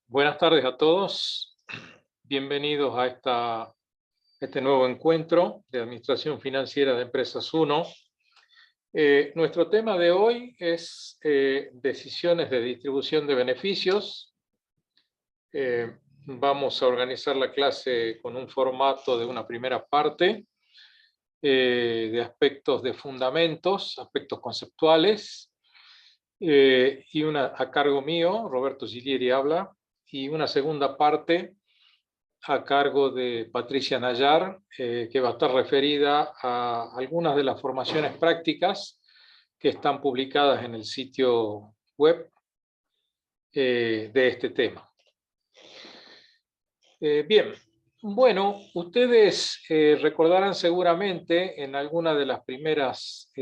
Buenas tardes a todos. Bienvenidos a este nuevo encuentro de Administración Financiera de Empresas 1. Nuestro tema de hoy es decisiones de distribución de beneficios. Vamos a organizar la clase con un formato de una primera parte de aspectos de fundamentos, aspectos conceptuales, y una a cargo mío, Roberto Gilieri habla, y una segunda parte a cargo de Patricia Nayar, que va a estar referida a algunas de las formaciones prácticas que están publicadas en el sitio web de este tema. Bien, bueno, ustedes recordarán seguramente en alguna de las primeras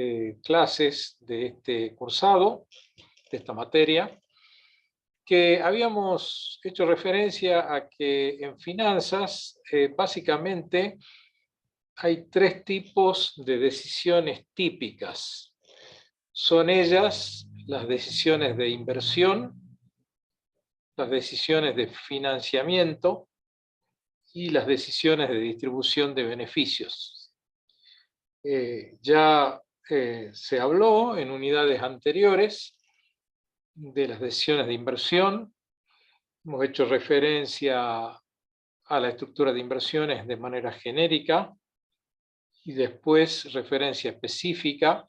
clases de este cursado, de esta materia, que habíamos hecho referencia a que en finanzas básicamente hay tres tipos de decisiones típicas. Son ellas las decisiones de inversión, las decisiones de financiamiento y las decisiones de distribución de beneficios. Ya se habló en unidades anteriores de las decisiones de inversión. Hemos hecho referencia a la estructura de inversiones de manera genérica y después referencia específica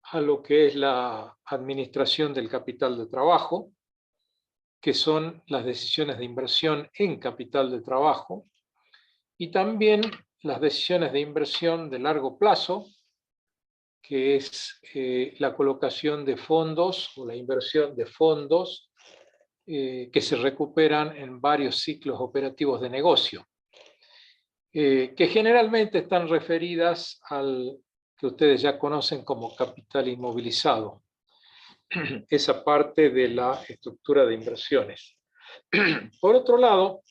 a lo que es la administración del capital de trabajo, que son las decisiones de inversión en capital de trabajo, y también las decisiones de inversión de largo plazo, que es la colocación de fondos o la inversión de fondos que se recuperan en varios ciclos operativos de negocio, que generalmente están referidas al que ustedes ya conocen como capital inmovilizado, esa parte de la estructura de inversiones. Por otro lado,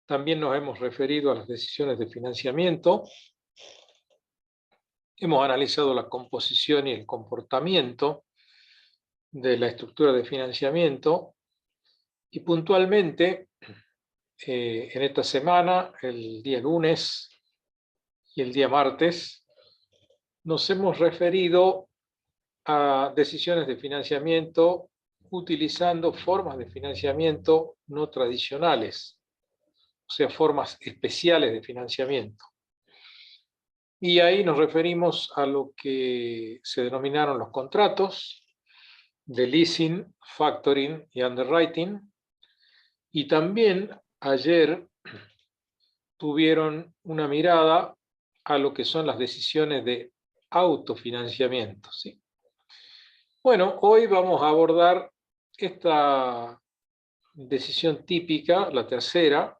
también nos hemos referido a las decisiones de financiamiento. Hemos analizado la composición y el comportamiento de la estructura de financiamiento y puntualmente en esta semana, el día lunes y el día martes, nos hemos referido a decisiones de financiamiento utilizando formas de financiamiento no tradicionales, o sea, formas especiales de financiamiento. Y ahí nos referimos a lo que se denominaron los contratos de leasing, factoring y underwriting. Y también ayer tuvieron una mirada a lo que son las decisiones de autofinanciamiento, ¿sí? Bueno, hoy vamos a abordar esta decisión típica, la tercera,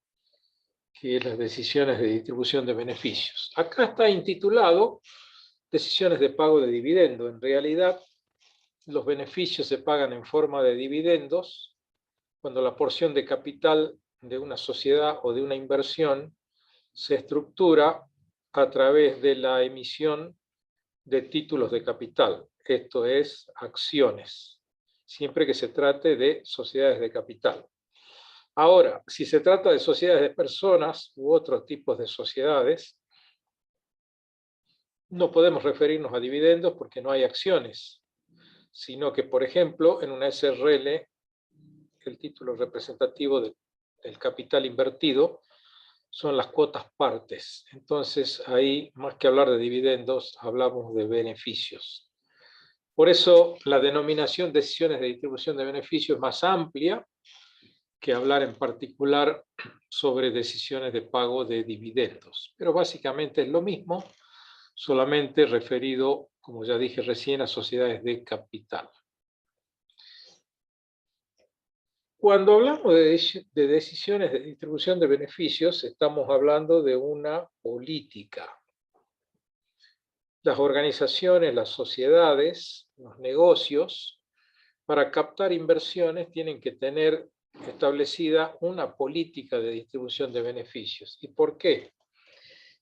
que es las decisiones de distribución de beneficios. Acá está intitulado decisiones de pago de dividendo. En realidad, los beneficios se pagan en forma de dividendos cuando la porción de capital de una sociedad o de una inversión se estructura a través de la emisión de títulos de capital, esto es, acciones, siempre que se trate de sociedades de capital. Ahora, si se trata de sociedades de personas u otros tipos de sociedades, no podemos referirnos a dividendos porque no hay acciones, sino que, por ejemplo, en una SRL, el título representativo del capital invertido son las cuotas partes. Entonces, ahí, más que hablar de dividendos, hablamos de beneficios. Por eso, la denominación decisiones de distribución de beneficios es más amplia que hablar en particular sobre decisiones de pago de dividendos. Pero básicamente es lo mismo, solamente referido, como ya dije recién, a sociedades de capital. Cuando hablamos de decisiones de distribución de beneficios, estamos hablando de una política. Las organizaciones, las sociedades, los negocios, para captar inversiones tienen que tener establecida una política de distribución de beneficios. ¿Y por qué?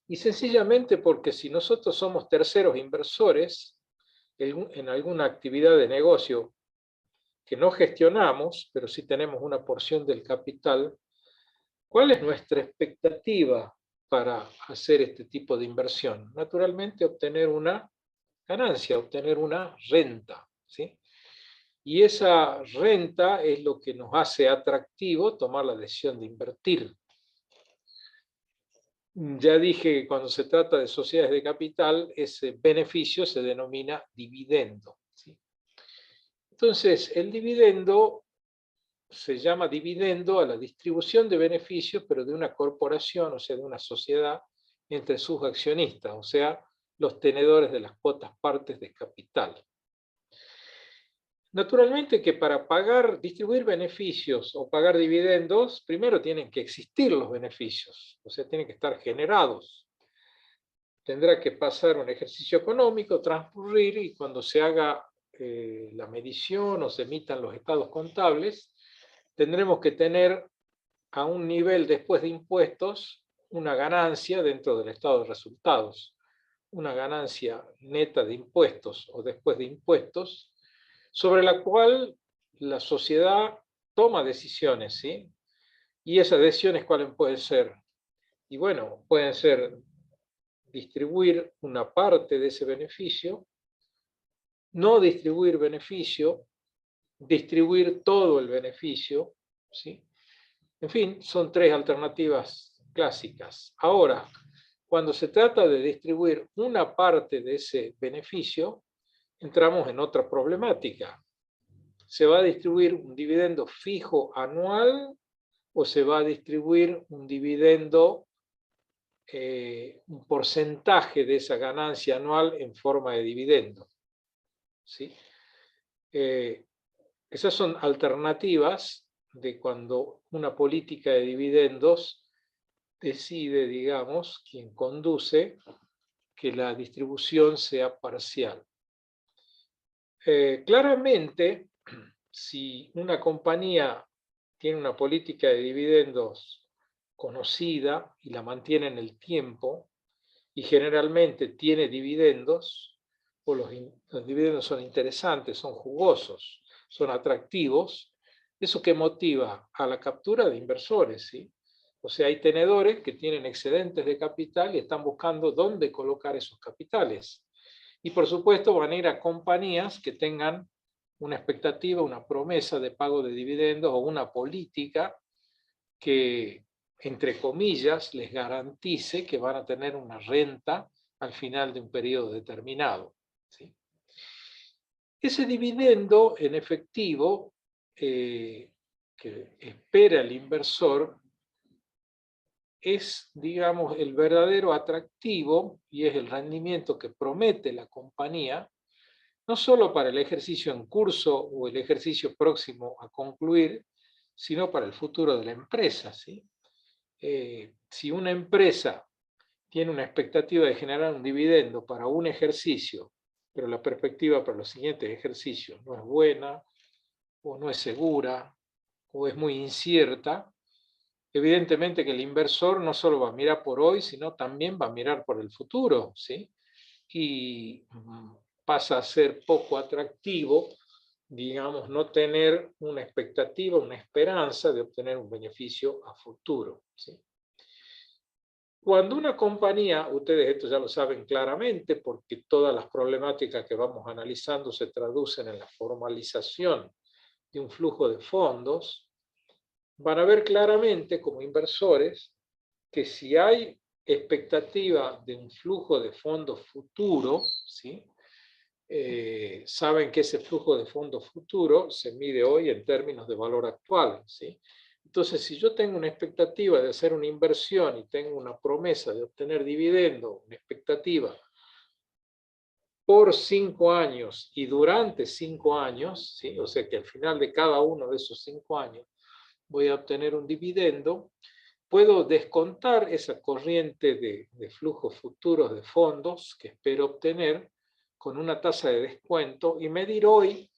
Y sencillamente porque si nosotros somos terceros inversores en alguna actividad de negocio que no gestionamos, pero sí tenemos una porción del capital, ¿cuál es nuestra expectativa para hacer este tipo de inversión? Naturalmente, obtener una ganancia, obtener una renta, ¿sí? Y esa renta es lo que nos hace atractivo tomar la decisión de invertir. Ya dije que cuando se trata de sociedades de capital, ese beneficio se denomina dividendo, ¿sí? Entonces, el dividendo se llama dividendo a la distribución de beneficios, pero de una corporación, o sea, de una sociedad, entre sus accionistas, o sea, los tenedores de las cuotas partes de capital. Naturalmente que para distribuir beneficios o pagar dividendos, primero tienen que existir los beneficios, o sea, tienen que estar generados. Tendrá que pasar un ejercicio económico, transcurrir, y cuando se haga la medición o se emitan los estados contables, tendremos que tener a un nivel después de impuestos una ganancia dentro del estado de resultados, una ganancia neta de impuestos o después de impuestos, sobre la cual la sociedad toma decisiones, ¿sí? Y esas decisiones, ¿cuáles pueden ser? Y bueno, pueden ser distribuir una parte de ese beneficio, no distribuir beneficio, distribuir todo el beneficio, ¿sí? En fin, son tres alternativas clásicas. Ahora, cuando se trata de distribuir una parte de ese beneficio, entramos en otra problemática. ¿Se va a distribuir un dividendo fijo anual o se va a distribuir un dividendo, un porcentaje de esa ganancia anual en forma de dividendo? ¿Sí? Esas son alternativas de cuando una política de dividendos decide, digamos, quien conduce, que la distribución sea parcial. Claramente, si una compañía tiene una política de dividendos conocida y la mantiene en el tiempo, y generalmente tiene dividendos, o los dividendos son interesantes, son jugosos, son atractivos, eso que motiva a la captura de inversores, ¿sí? O sea, hay tenedores que tienen excedentes de capital y están buscando dónde colocar esos capitales. Y por supuesto van a ir a compañías que tengan una expectativa, una promesa de pago de dividendos o una política que, entre comillas, les garantice que van a tener una renta al final de un periodo determinado, ¿sí? Ese dividendo en efectivo que espera el inversor es, digamos, el verdadero atractivo y es el rendimiento que promete la compañía, no solo para el ejercicio en curso o el ejercicio próximo a concluir, sino para el futuro de la empresa, ¿sí? Si una empresa tiene una expectativa de generar un dividendo para un ejercicio, pero la perspectiva para los siguientes ejercicios no es buena, o no es segura, o es muy incierta, evidentemente que el inversor no solo va a mirar por hoy, sino también va a mirar por el futuro, ¿sí? Y pasa a ser poco atractivo, digamos, no tener una expectativa, una esperanza de obtener un beneficio a futuro, ¿sí? Cuando una compañía, ustedes esto ya lo saben claramente, porque todas las problemáticas que vamos analizando se traducen en la formalización de un flujo de fondos, van a ver claramente como inversores que si hay expectativa de un flujo de fondos futuro, ¿sí? Saben que ese flujo de fondos futuro se mide hoy en términos de valor actual, ¿sí? Entonces, si yo tengo una expectativa de hacer una inversión y tengo una promesa de obtener dividendo, una expectativa por 5 años y durante 5 años, ¿sí? O sea que al final de cada uno de esos 5 años voy a obtener un dividendo, puedo descontar esa corriente de flujos futuros de fondos que espero obtener con una tasa de descuento y medir hoy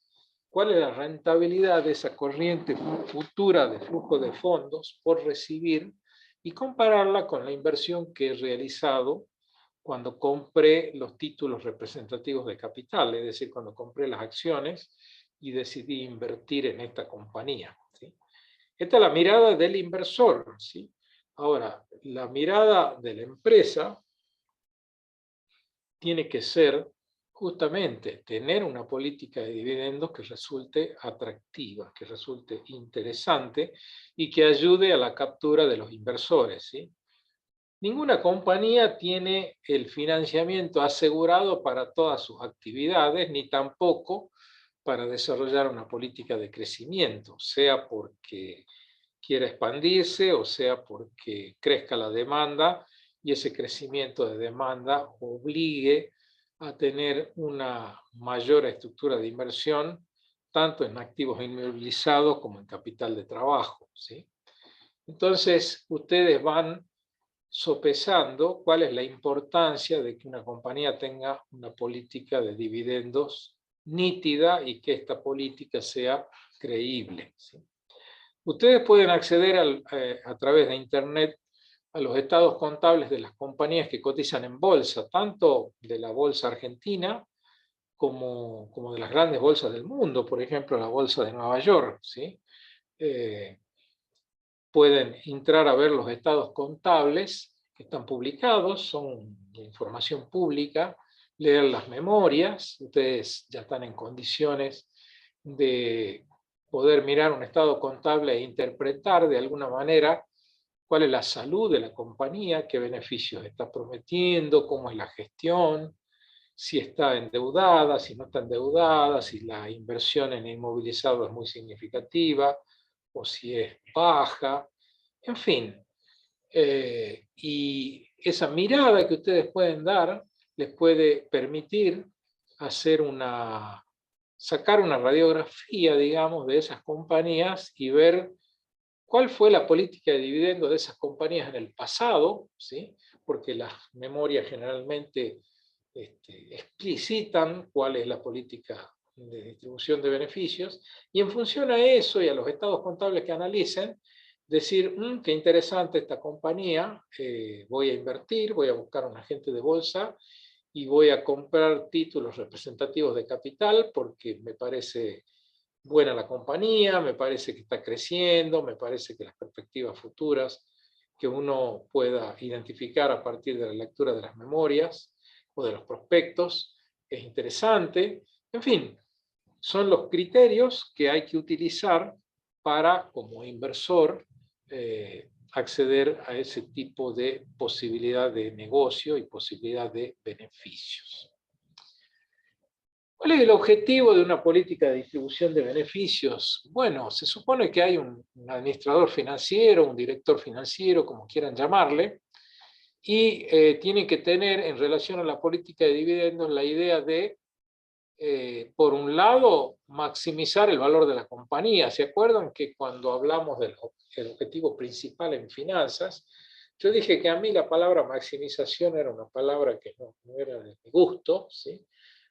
cuál es la rentabilidad de esa corriente futura de flujo de fondos por recibir y compararla con la inversión que he realizado cuando compré los títulos representativos de capital, es decir, cuando compré las acciones y decidí invertir en esta compañía, ¿sí? Esta es la mirada del inversor, ¿sí? Ahora, la mirada de la empresa tiene que ser justamente tener una política de dividendos que resulte atractiva, que resulte interesante y que ayude a la captura de los inversores, ¿sí? Ninguna compañía tiene el financiamiento asegurado para todas sus actividades, ni tampoco para desarrollar una política de crecimiento, sea porque quiera expandirse o sea porque crezca la demanda y ese crecimiento de demanda obligue a tener una mayor estructura de inversión, tanto en activos inmovilizados como en capital de trabajo, ¿sí? Entonces, ustedes van sopesando cuál es la importancia de que una compañía tenga una política de dividendos nítida y que esta política sea creíble, ¿sí? Ustedes pueden acceder a través de Internet a los estados contables de las compañías que cotizan en bolsa, tanto de la bolsa argentina como de las grandes bolsas del mundo, por ejemplo, la bolsa de Nueva York, ¿sí? Pueden entrar a ver los estados contables que están publicados, son de información pública, leer las memorias, ustedes ya están en condiciones de poder mirar un estado contable e interpretar de alguna manera cuál es la salud de la compañía, qué beneficios está prometiendo, cómo es la gestión, si está endeudada, si no está endeudada, si la inversión en inmovilizado es muy significativa o si es baja, en fin. Y esa mirada que ustedes pueden dar les puede permitir hacer sacar una radiografía, digamos, de esas compañías y ver cuál fue la política de dividendo de esas compañías en el pasado, ¿sí? Porque las memorias generalmente explicitan cuál es la política de distribución de beneficios, y en función a eso y a los estados contables que analicen, decir, qué interesante esta compañía, voy a invertir, voy a buscar un agente de bolsa y voy a comprar títulos representativos de capital porque me parece buena la compañía, me parece que está creciendo, me parece que las perspectivas futuras que uno pueda identificar a partir de la lectura de las memorias o de los prospectos es interesante. En fin, son los criterios que hay que utilizar para, como inversor, acceder a ese tipo de posibilidad de negocio y posibilidad de beneficios. ¿Cuál es el objetivo de una política de distribución de beneficios? Bueno, se supone que hay un administrador financiero, un director financiero, como quieran llamarle, y tiene que tener en relación a la política de dividendos la idea de, por un lado, maximizar el valor de la compañía. ¿Se acuerdan que cuando hablamos del objetivo principal en finanzas, yo dije que a mí la palabra maximización era una palabra que no era de mi gusto, ¿sí?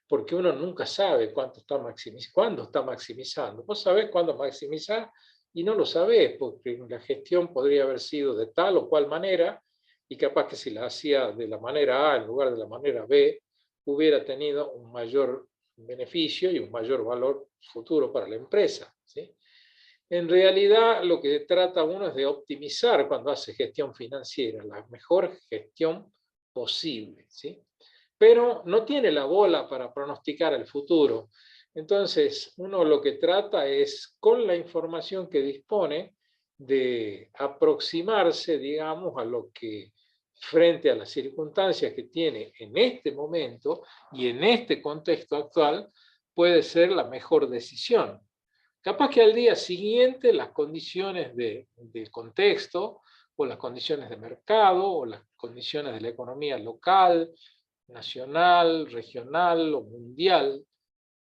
Porque uno nunca sabe cuándo está maximizando. Vos sabés cuándo maximizar y no lo sabés, porque la gestión podría haber sido de tal o cual manera, y capaz que si la hacía de la manera A en lugar de la manera B, hubiera tenido un mayor beneficio y un mayor valor futuro para la empresa, ¿sí? En realidad, lo que trata uno es de optimizar cuando hace gestión financiera, la mejor gestión posible, ¿sí? Pero no tiene la bola para pronosticar el futuro. Entonces, uno lo que trata es, con la información que dispone, de aproximarse, digamos, a lo que, frente a las circunstancias que tiene en este momento y en este contexto actual, puede ser la mejor decisión. Capaz que al día siguiente las condiciones del contexto, o las condiciones de mercado, o las condiciones de la economía local, nacional, regional o mundial,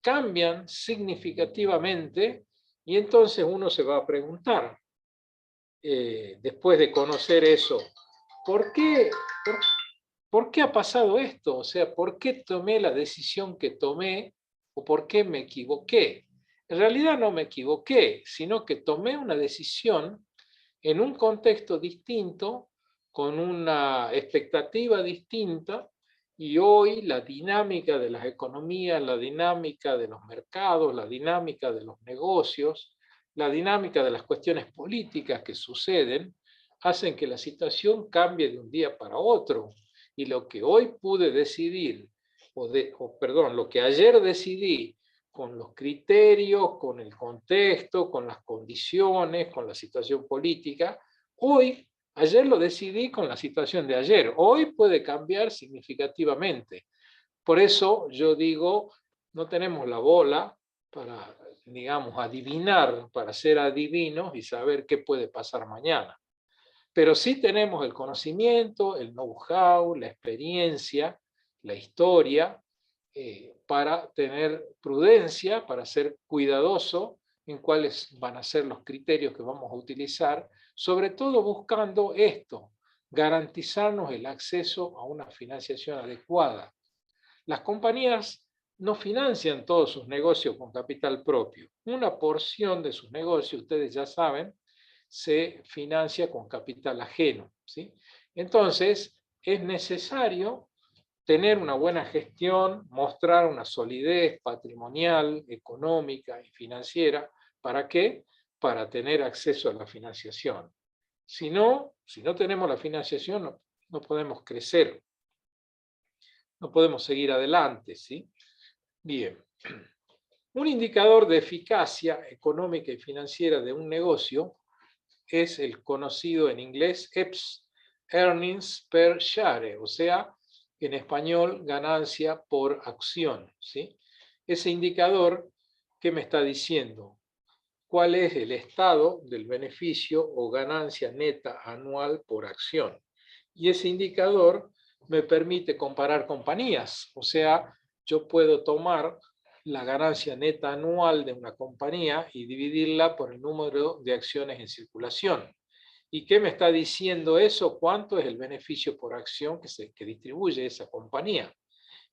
cambian significativamente, y entonces uno se va a preguntar, después de conocer eso, ¿por qué, por qué ha pasado esto? O sea, ¿por qué tomé la decisión que tomé o por qué me equivoqué? En realidad no me equivoqué, sino que tomé una decisión en un contexto distinto, con una expectativa distinta, Y hoy la dinámica de las economías, la dinámica de los mercados, la dinámica de los negocios, la dinámica de las cuestiones políticas que suceden, hacen que la situación cambie de un día para otro. Y lo que hoy pude decidir, perdón, lo que ayer decidí con los criterios, con el contexto, con las condiciones, con la situación política, hoy, ayer lo decidí con la situación de ayer, hoy puede cambiar significativamente. Por eso yo digo, no tenemos la bola para, digamos, adivinar, para ser adivinos y saber qué puede pasar mañana. Pero sí tenemos el conocimiento, el know-how, la experiencia, la historia, para tener prudencia, para ser cuidadoso en cuáles van a ser los criterios que vamos a utilizar, sobre todo buscando esto, garantizarnos el acceso a una financiación adecuada. Las compañías no financian todos sus negocios con capital propio. Una porción de sus negocios, ustedes ya saben, se financia con capital ajeno, ¿sí? Entonces, es necesario tener una buena gestión, mostrar una solidez patrimonial, económica y financiera. ¿Para qué? Para tener acceso a la financiación. Si no tenemos la financiación, no podemos crecer, no podemos seguir adelante, ¿sí? Bien. Un indicador de eficacia económica y financiera de un negocio es el conocido en inglés EPS, Earnings per Share, o sea, en español, ganancia por acción, ¿sí? Ese indicador, ¿qué me está diciendo? ¿Cuál es el estado del beneficio o ganancia neta anual por acción? Y ese indicador me permite comparar compañías, o sea, yo puedo tomar la ganancia neta anual de una compañía y dividirla por el número de acciones en circulación. ¿Y qué me está diciendo eso? ¿Cuánto es el beneficio por acción que distribuye esa compañía?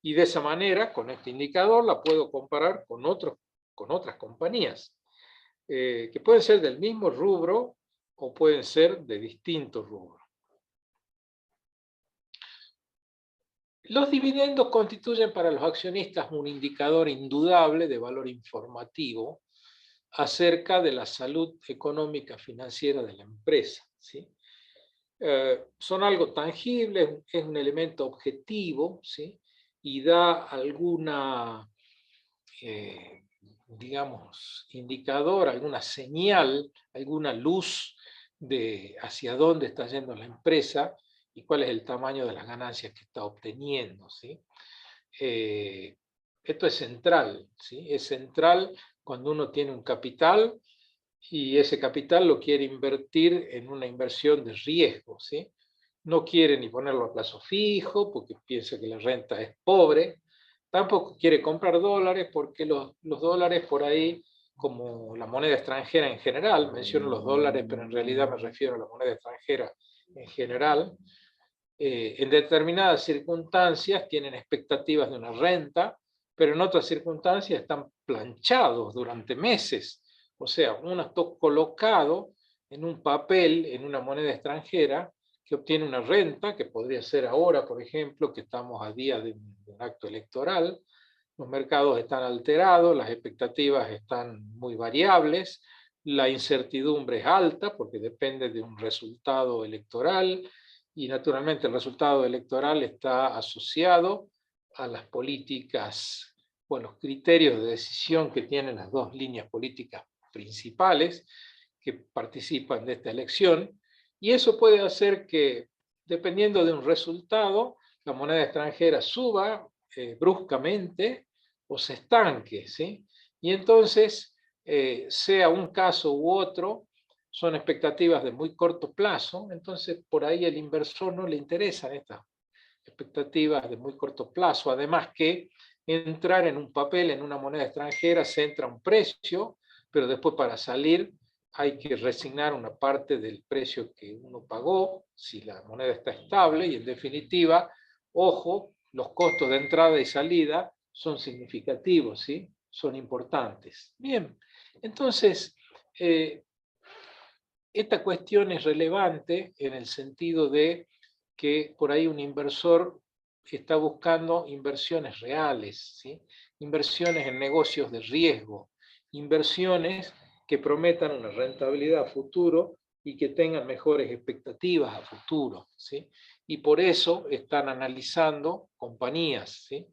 Y de esa manera, con este indicador, la puedo comparar con otras compañías, que pueden ser del mismo rubro o pueden ser de distintos rubros. Los dividendos constituyen para los accionistas un indicador indudable de valor informativo acerca de la salud económica financiera de la empresa, ¿sí? Son algo tangible, es un elemento objetivo, ¿sí? Y da alguna, digamos, indicador, alguna señal, alguna luz de hacia dónde está yendo la empresa y cuál es el tamaño de las ganancias que está obteniendo, ¿sí? Esto es central, ¿sí? Es central cuando uno tiene un capital y ese capital lo quiere invertir en una inversión de riesgo, ¿sí? No quiere ni ponerlo a plazo fijo porque piensa que la renta es pobre, tampoco quiere comprar dólares porque los dólares por ahí, como la moneda extranjera en general, menciono los dólares, pero en realidad me refiero a la moneda extranjera en general, en determinadas circunstancias tienen expectativas de una renta, pero en otras circunstancias están planchados durante meses. O sea, uno está colocado en un papel, en una moneda extranjera, que obtiene una renta, que podría ser ahora, por ejemplo, que estamos a día de un acto electoral. Los mercados están alterados, las expectativas están muy variables, la incertidumbre es alta porque depende de un resultado electoral, y naturalmente el resultado electoral está asociado a las políticas o a los criterios de decisión que tienen las dos líneas políticas principales que participan de esta elección, y eso puede hacer que, dependiendo de un resultado, la moneda extranjera suba bruscamente o se estanque, ¿sí? Y entonces, sea un caso u otro, son expectativas de muy corto plazo, entonces por ahí al inversor no le interesan estas expectativas de muy corto plazo. Además que entrar en un papel, en una moneda extranjera, se entra a un precio, pero después para salir hay que resignar una parte del precio que uno pagó, si la moneda está estable, y en definitiva, ojo, los costos de entrada y salida son significativos, ¿sí? Son importantes. Bien, entonces, esta cuestión es relevante en el sentido de que por ahí un inversor está buscando inversiones reales, ¿sí? Inversiones en negocios de riesgo, inversiones que prometan una rentabilidad a futuro y que tengan mejores expectativas a futuro, ¿sí? Y por eso están analizando compañías, ¿sí?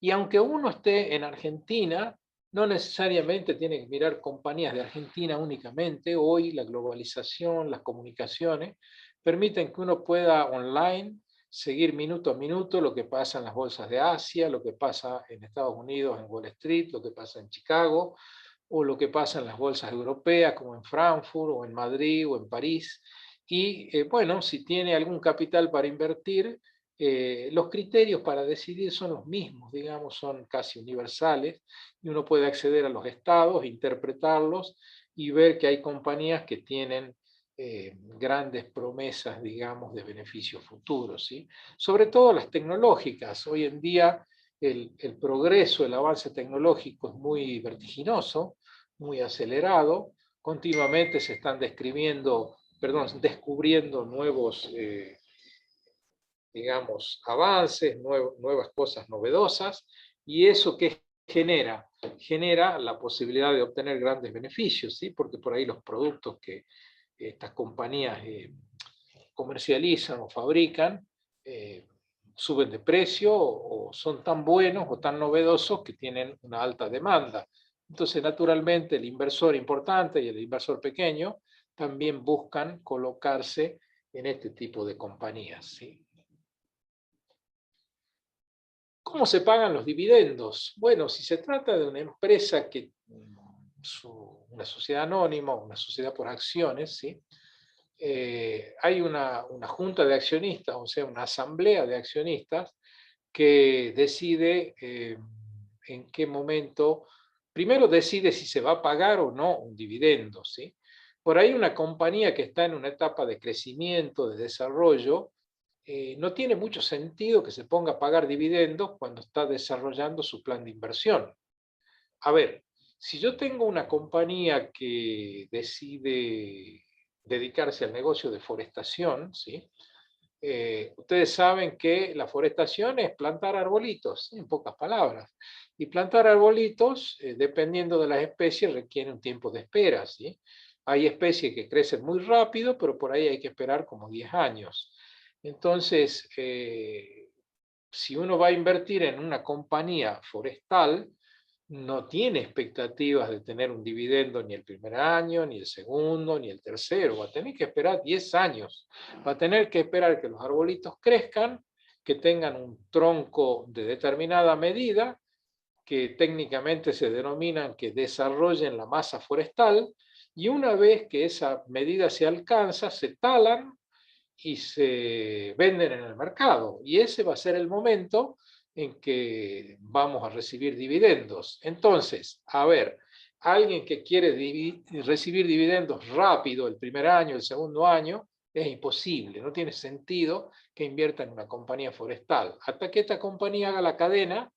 Y aunque uno esté en Argentina, no necesariamente tiene que mirar compañías de Argentina únicamente. Hoy la globalización, las comunicaciones, permiten que uno pueda online seguir minuto a minuto lo que pasa en las bolsas de Asia, lo que pasa en Estados Unidos, en Wall Street, lo que pasa en Chicago, o lo que pasa en las bolsas europeas, como en Frankfurt, o en Madrid, o en París. Y bueno, si tiene algún capital para invertir, los criterios para decidir son los mismos, digamos, son casi universales, y uno puede acceder a los estados, interpretarlos y ver que hay compañías que tienen grandes promesas, digamos, de beneficios futuros, ¿sí? Sobre todo las tecnológicas. Hoy en día el progreso, el avance tecnológico es muy vertiginoso, muy acelerado, continuamente se están descubriendo nuevos digamos, avances, nuevas cosas novedosas, y eso que genera, genera la posibilidad de obtener grandes beneficios, ¿sí? Porque por ahí los productos que estas compañías comercializan o fabrican suben de precio o son tan buenos o tan novedosos que tienen una alta demanda. Entonces, naturalmente, el inversor importante y el inversor pequeño también buscan colocarse en este tipo de compañías, ¿sí? ¿Cómo se pagan los dividendos? Bueno, si se trata de una empresa que, una sociedad anónima, una sociedad por acciones, ¿sí? Hay una junta de accionistas, o sea, una asamblea de accionistas que decide en qué momento, primero decide si se va a pagar o no un dividendo, ¿sí? Por ahí una compañía que está en una etapa de crecimiento, de desarrollo, no tiene mucho sentido que se ponga a pagar dividendos cuando está desarrollando su plan de inversión. A ver, si yo tengo una compañía que decide dedicarse al negocio de forestación, ¿sí? Ustedes saben que la forestación es plantar arbolitos, en pocas palabras. Y plantar arbolitos, dependiendo de las especies, requiere un tiempo de espera, ¿sí? Hay especies que crecen muy rápido, pero por ahí hay que esperar como 10 años. Entonces, si uno va a invertir en una compañía forestal, no tiene expectativas de tener un dividendo ni el primer año, ni el segundo, ni el tercero. Va a tener que esperar 10 años. Va a tener que esperar que los arbolitos crezcan, que tengan un tronco de determinada medida, que técnicamente se denominan que desarrollen la masa forestal, y una vez que esa medida se alcanza, se talan y se venden en el mercado. Y ese va a ser el momento en que vamos a recibir dividendos. Entonces, a ver, alguien que quiere recibir dividendos rápido el primer año, el segundo año, es imposible, no tiene sentido que invierta en una compañía forestal. Hasta que esta compañía haga la cadena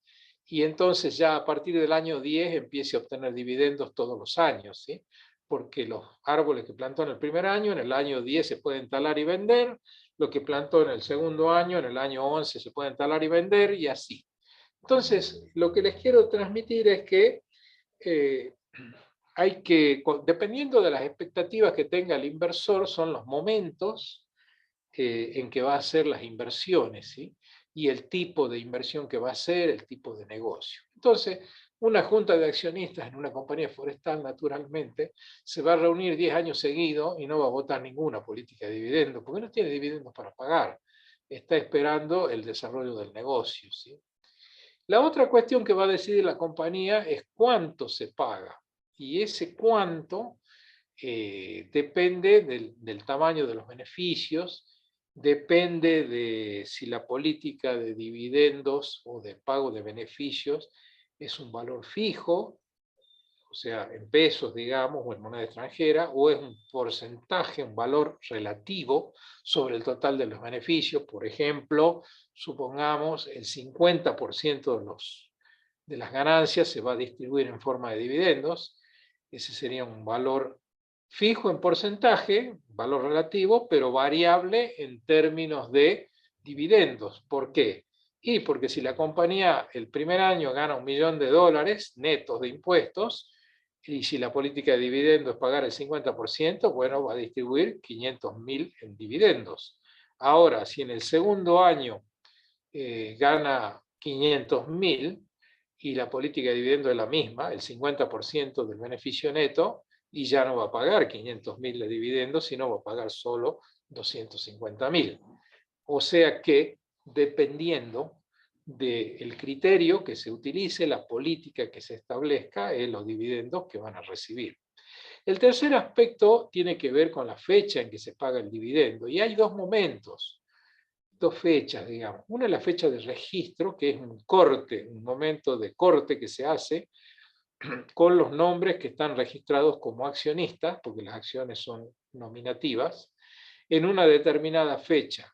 y entonces ya a partir del año 10 empiece a obtener dividendos todos los años, ¿sí? Porque los árboles que plantó en el primer año, en el año 10 se pueden talar y vender, lo que plantó en el segundo año, en el año 11 se pueden talar y vender, y así. Entonces, lo que les quiero transmitir es que eh, hay que, dependiendo de las expectativas que tenga el inversor, son los momentos en que va a hacer las inversiones, ¿sí? Y el tipo de inversión que va a hacer, el tipo de negocio. Entonces, una junta de accionistas en una compañía forestal, naturalmente, se va a reunir 10 años seguidos y no va a votar ninguna política de dividendos, porque no tiene dividendos para pagar. Está esperando el desarrollo del negocio, ¿sí? La otra cuestión que va a decidir la compañía es cuánto se paga. Y ese cuánto depende del tamaño de los beneficios, depende de si la política de dividendos o de pago de beneficios es un valor fijo, o sea, en pesos, digamos, o en moneda extranjera, o es un porcentaje, un valor relativo sobre el total de los beneficios. Por ejemplo, supongamos el 50% de las ganancias se va a distribuir en forma de dividendos. Ese sería un valor fijo en porcentaje, valor relativo, pero variable en términos de dividendos. ¿Por qué? Y porque si la compañía el primer año gana $1.000.000 netos de impuestos, y si la política de dividendos es pagar el 50%, bueno, va a distribuir 500.000 en dividendos. Ahora, si en el segundo año gana 500.000 y la política de dividendos es la misma, el 50% del beneficio neto, y ya no va a pagar 500.000 de dividendos, sino va a pagar solo 250.000. O sea que, dependiendo del criterio que se utilice, la política que se establezca, es los dividendos que van a recibir. El tercer aspecto tiene que ver con la fecha en que se paga el dividendo. Y hay dos momentos, dos fechas, digamos. Una es la fecha de registro, que es un corte, un momento de corte que se hace con los nombres que están registrados como accionistas, porque las acciones son nominativas, en una determinada fecha.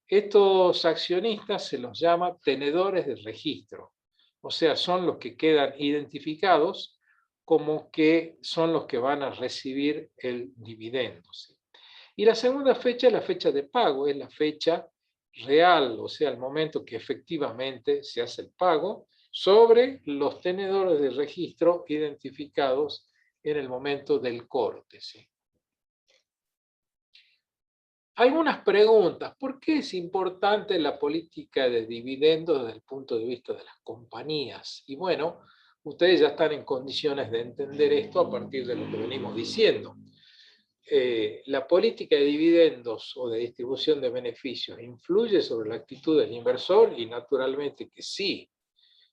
Estos accionistas se los llama tenedores de registro, o sea, son los que quedan identificados como que son los que van a recibir el dividendo. ¿Sí? Y la segunda fecha es la fecha de pago, es la fecha real, o sea, el momento que efectivamente se hace el pago sobre los tenedores de registro identificados en el momento del corte. ¿Sí? Algunas preguntas. ¿Por qué es importante la política de dividendos desde el punto de vista de las compañías? Y bueno, ustedes ya están en condiciones de entender esto a partir de lo que venimos diciendo. La política de dividendos o de distribución de beneficios influye sobre la actitud del inversor y naturalmente que sí.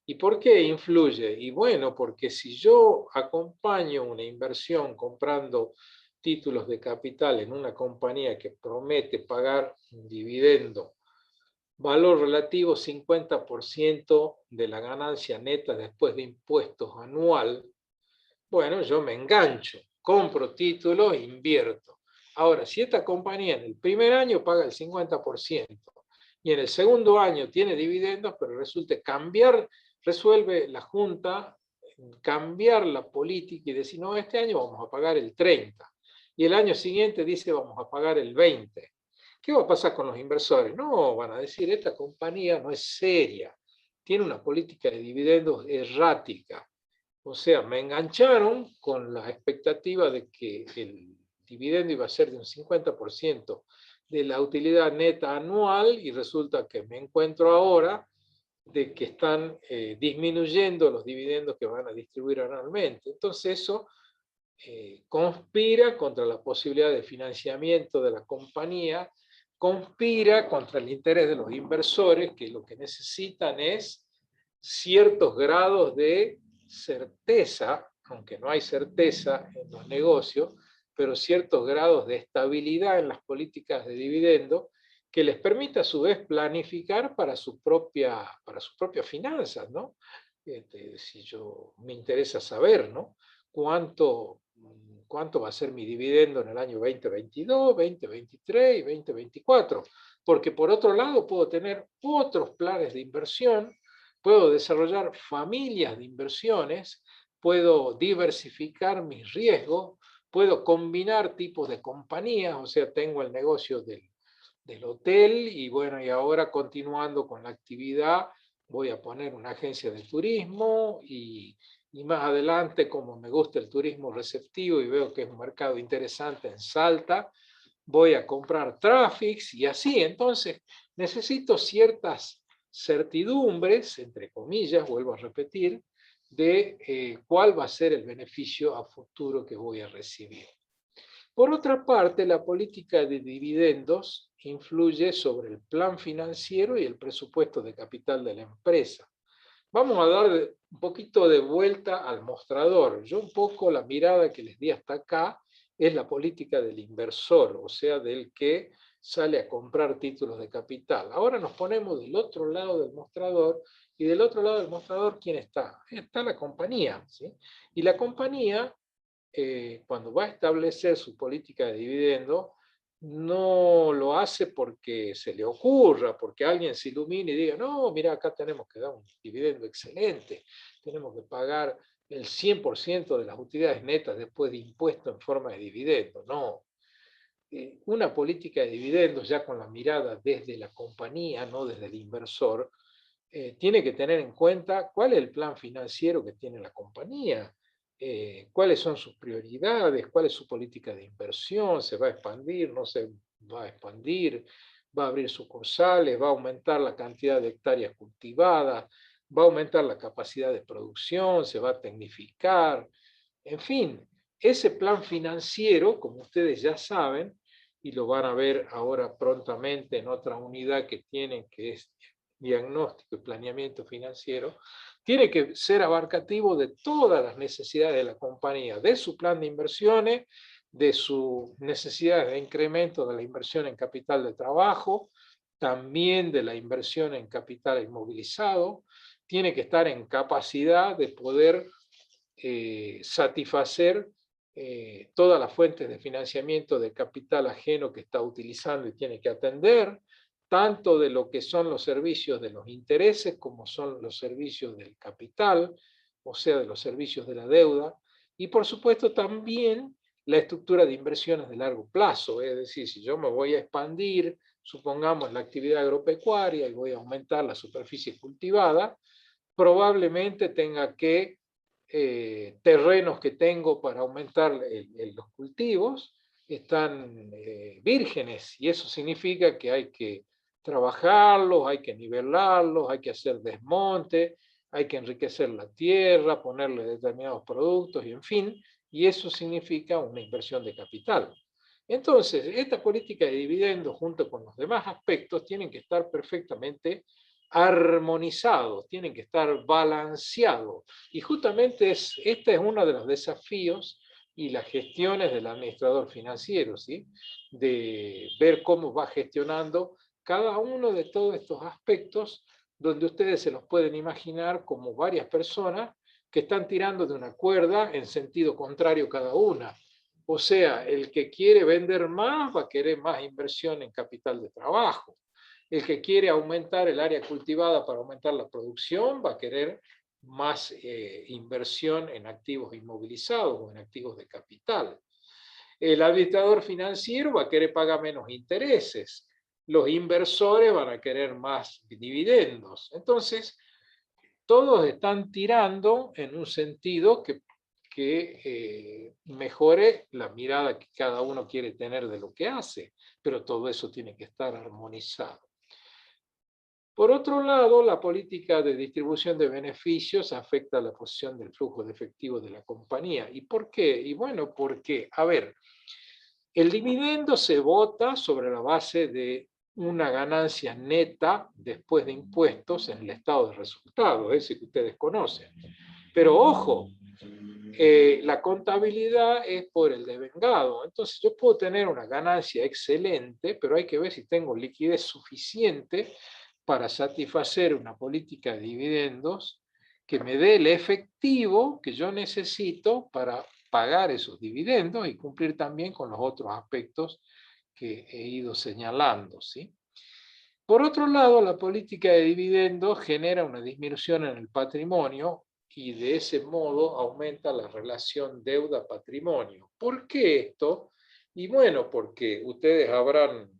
¿Y por qué influye? Y bueno, porque si yo acompaño una inversión comprando títulos de capital en una compañía que promete pagar un dividendo, valor relativo 50% de la ganancia neta después de impuestos anual, bueno, yo me engancho, compro títulos e invierto. Ahora, si esta compañía en el primer año paga el 50% y en el segundo año tiene dividendos, pero resuelve la Junta cambiar la política y decir, no, este año vamos a pagar el 30%, y el año siguiente dice vamos a pagar el 20%. ¿Qué va a pasar con los inversores? No, van a decir, esta compañía no es seria, tiene una política de dividendos errática. O sea, me engancharon con la expectativa de que el dividendo iba a ser de un 50% de la utilidad neta anual y resulta que me encuentro ahora de que están disminuyendo los dividendos que van a distribuir anualmente. Entonces eso conspira contra la posibilidad de financiamiento de la compañía, conspira contra el interés de los inversores, que lo que necesitan es ciertos grados de certeza, aunque no hay certeza en los negocios, pero ciertos grados de estabilidad en las políticas de dividendo que les permita a su vez planificar para sus propias finanzas, ¿no? Si yo me interesa saber, ¿no? cuánto va a ser mi dividendo en el año 2022, 2023 y 2024. Porque por otro lado puedo tener otros planes de inversión, puedo desarrollar familias de inversiones, puedo diversificar mis riesgos, puedo combinar tipos de compañías, o sea, tengo el negocio del hotel y bueno, y ahora continuando con la actividad, voy a poner una agencia de turismo y más adelante, como me gusta el turismo receptivo y veo que es un mercado interesante en Salta, voy a comprar Traffics y así. Entonces, necesito ciertas certidumbres, entre comillas, vuelvo a repetir, de cuál va a ser el beneficio a futuro que voy a recibir. Por otra parte, la política de dividendos influye sobre el plan financiero y el presupuesto de capital de la empresa. Vamos a dar un poquito de vuelta al mostrador. Yo un poco la mirada que les di hasta acá es la política del inversor, o sea, del que sale a comprar títulos de capital. Ahora nos ponemos del otro lado del mostrador, y del otro lado del mostrador, ¿quién está? Está la compañía, ¿sí? Y la compañía, cuando va a establecer su política de dividendo, no lo hace porque se le ocurra, porque alguien se ilumine y diga, no, mira, acá tenemos que dar un dividendo excelente, tenemos que pagar el 100% de las utilidades netas después de impuesto en forma de dividendo. No. Una política de dividendos ya con la mirada desde la compañía, no desde el inversor, tiene que tener en cuenta cuál es el plan financiero que tiene la compañía, cuáles son sus prioridades, cuál es su política de inversión, se va a expandir, no se va a expandir, va a abrir sucursales, va a aumentar la cantidad de hectáreas cultivadas, va a aumentar la capacidad de producción, se va a tecnificar, en fin, ese plan financiero, como ustedes ya saben, y lo van a ver ahora prontamente en otra unidad que tienen, que es diagnóstico y planeamiento financiero, tiene que ser abarcativo de todas las necesidades de la compañía, de su plan de inversiones, de sus necesidades de incremento de la inversión en capital de trabajo, también de la inversión en capital inmovilizado, tiene que estar en capacidad de poder satisfacer todas las fuentes de financiamiento de capital ajeno que está utilizando y tiene que atender, tanto de lo que son los servicios de los intereses como son los servicios del capital, o sea, de los servicios de la deuda, y por supuesto también la estructura de inversiones de largo plazo, es decir, si yo me voy a expandir, supongamos la actividad agropecuaria y voy a aumentar la superficie cultivada, probablemente tenga que terrenos que tengo para aumentar los cultivos están vírgenes y eso significa que hay que trabajarlos, hay que nivelarlos, hay que hacer desmonte, hay que enriquecer la tierra, ponerle determinados productos y en fin, y eso significa una inversión de capital. Entonces, esta política de dividendos junto con los demás aspectos tienen que estar perfectamente armonizados, tienen que estar balanceados. Y justamente este es uno de los desafíos y las gestiones del administrador financiero, ¿sí? De ver cómo va gestionando cada uno de todos estos aspectos, donde ustedes se los pueden imaginar como varias personas que están tirando de una cuerda en sentido contrario cada una. O sea, el que quiere vender más va a querer más inversión en capital de trabajo. El que quiere aumentar el área cultivada para aumentar la producción va a querer más inversión en activos inmovilizados o en activos de capital. El administrador financiero va a querer pagar menos intereses. Los inversores van a querer más dividendos. Entonces, todos están tirando en un sentido que mejore la mirada que cada uno quiere tener de lo que hace, pero todo eso tiene que estar armonizado. Por otro lado, la política de distribución de beneficios afecta la posición del flujo de efectivo de la compañía. ¿Y por qué? Y bueno, porque, a ver, el dividendo se vota sobre la base de una ganancia neta después de impuestos en el estado de resultados, ese que ustedes conocen. Pero ojo, la contabilidad es por el devengado. Entonces yo puedo tener una ganancia excelente, pero hay que ver si tengo liquidez suficiente para satisfacer una política de dividendos que me dé el efectivo que yo necesito para pagar esos dividendos y cumplir también con los otros aspectos que he ido señalando, ¿sí? Por otro lado, la política de dividendos genera una disminución en el patrimonio y de ese modo aumenta la relación deuda-patrimonio. ¿Por qué esto? Y bueno, porque ustedes habrán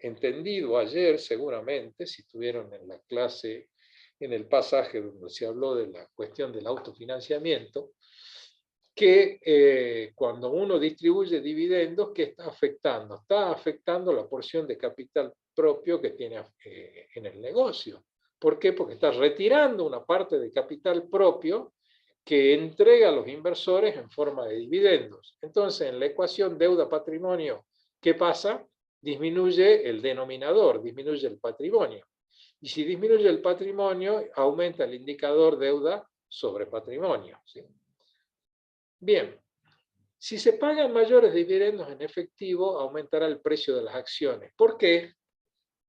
entendido ayer seguramente, si estuvieron en la clase, en el pasaje donde se habló de la cuestión del autofinanciamiento, que cuando uno distribuye dividendos, ¿qué está afectando? Está afectando la porción de capital propio que tiene en el negocio. ¿Por qué? Porque está retirando una parte de capital propio que entrega a los inversores en forma de dividendos. Entonces, en la ecuación deuda-patrimonio, ¿qué pasa? Disminuye el denominador, disminuye el patrimonio. Y si disminuye el patrimonio, aumenta el indicador deuda sobre patrimonio, ¿sí? Bien, si se pagan mayores dividendos en efectivo, aumentará el precio de las acciones. ¿Por qué?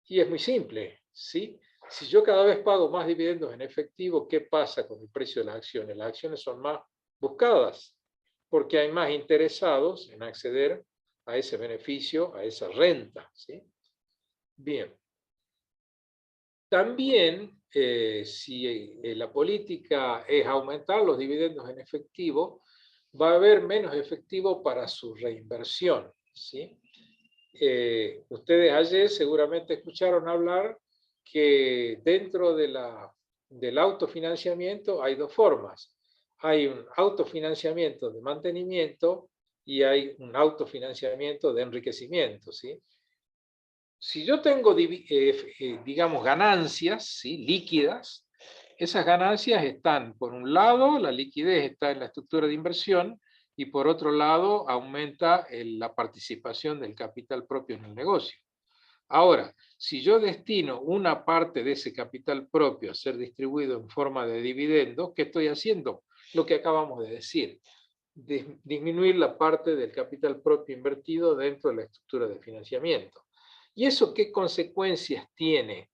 Y es muy simple, ¿sí? Si yo cada vez pago más dividendos en efectivo, ¿qué pasa con el precio de las acciones? Las acciones son más buscadas porque hay más interesados en acceder a ese beneficio, a esa renta, ¿sí? Bien. También, si la política es aumentar los dividendos en efectivo, va a haber menos efectivo para su reinversión, ¿sí? Ustedes ayer seguramente escucharon hablar que dentro de la del autofinanciamiento hay dos formas. Hay un autofinanciamiento de mantenimiento y hay un autofinanciamiento de enriquecimiento, ¿sí? Si yo tengo, digamos, ganancias, ¿sí?, líquidas, esas ganancias están, por un lado, la liquidez está en la estructura de inversión, y por otro lado, aumenta la participación del capital propio en el negocio. Ahora, si yo destino una parte de ese capital propio a ser distribuido en forma de dividendos, ¿qué estoy haciendo? Lo que acabamos de decir, disminuir la parte del capital propio invertido dentro de la estructura de financiamiento. ¿Y eso qué consecuencias tiene?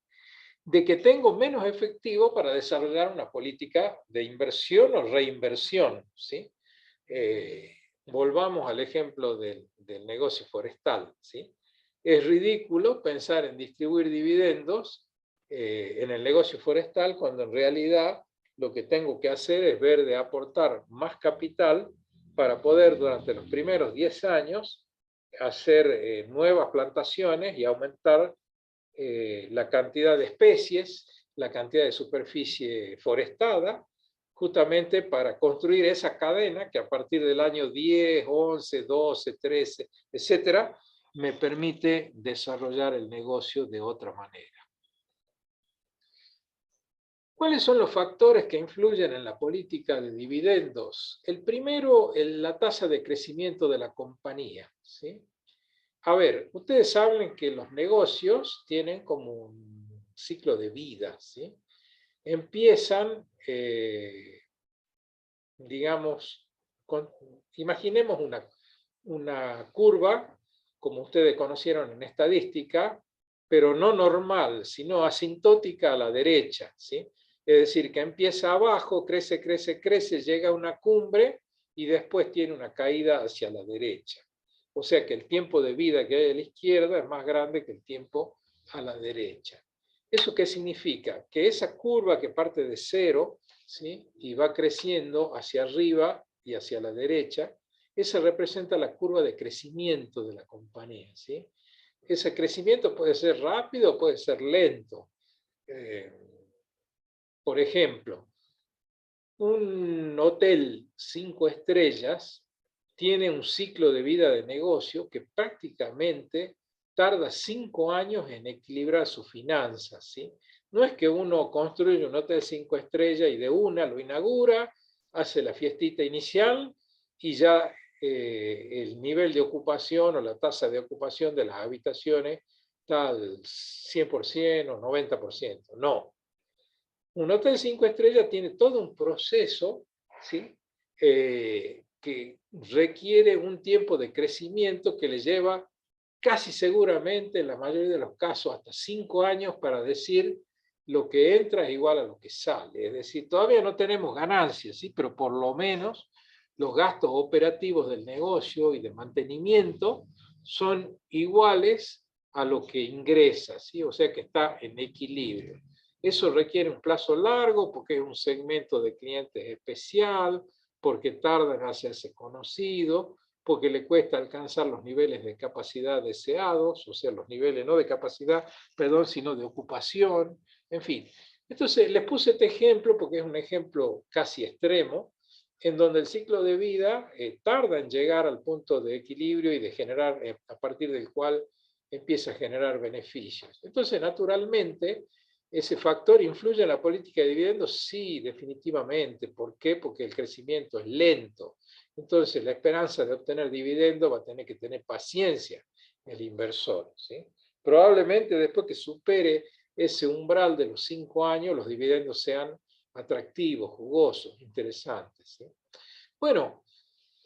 De que tengo menos efectivo para desarrollar una política de inversión o reinversión, ¿sí? Volvamos al ejemplo del negocio forestal, ¿sí? Es ridículo pensar en distribuir dividendos en el negocio forestal cuando en realidad lo que tengo que hacer es ver de aportar más capital para poder durante los primeros 10 años hacer nuevas plantaciones y aumentar la cantidad de especies, la cantidad de superficie forestada, justamente para construir esa cadena que a partir del año 10, 11, 12, 13, etcétera, me permite desarrollar el negocio de otra manera. ¿Cuáles son los factores que influyen en la política de dividendos? El primero, la tasa de crecimiento de la compañía, ¿sí? A ver, ustedes saben que los negocios tienen como un ciclo de vida, ¿sí? Empiezan, digamos, imaginemos una curva, como ustedes conocieron en estadística, pero no normal, sino asintótica a la derecha, ¿sí? Es decir, que empieza abajo, crece, crece, crece, llega a una cumbre y después tiene una caída hacia la derecha. O sea que el tiempo de vida que hay a la izquierda es más grande que el tiempo a la derecha. ¿Eso qué significa? Que esa curva que parte de cero, ¿sí?, y va creciendo hacia arriba y hacia la derecha, esa representa la curva de crecimiento de la compañía, ¿sí? Ese crecimiento puede ser rápido o puede ser lento. Por ejemplo, un hotel 5 estrellas tiene un ciclo de vida de negocio que prácticamente tarda 5 años en equilibrar sus finanzas, ¿sí? No es que uno construye un hotel 5 estrellas y de una lo inaugura, hace la fiestita inicial y ya el nivel de ocupación o la tasa de ocupación de las habitaciones está al 100% o 90%. No. Un hotel 5 estrellas tiene todo un proceso, ¿sí?, que requiere un tiempo de crecimiento que le lleva casi seguramente, en la mayoría de los casos, hasta 5 años para decir lo que entra es igual a lo que sale. Es decir, todavía no tenemos ganancias, ¿sí?, pero por lo menos los gastos operativos del negocio y de mantenimiento son iguales a lo que ingresa, ¿sí? O sea que está en equilibrio. Eso requiere un plazo largo porque es un segmento de clientes especial, porque tarda en hacerse conocido, porque le cuesta alcanzar los niveles de capacidad deseados, o sea, los niveles no de capacidad, perdón, sino de ocupación, en fin. Entonces, les puse este ejemplo porque es un ejemplo casi extremo, en donde el ciclo de vida tarda en llegar al punto de equilibrio y de generar, a partir del cual empieza a generar beneficios. Entonces, naturalmente, ¿ese factor influye en la política de dividendos? Sí, definitivamente. ¿Por qué? Porque el crecimiento es lento. Entonces, la esperanza de obtener dividendos va a tener que tener paciencia el inversor, ¿sí? Probablemente después que supere ese umbral de los 5 años, los dividendos sean atractivos, jugosos, interesantes, ¿sí? Bueno,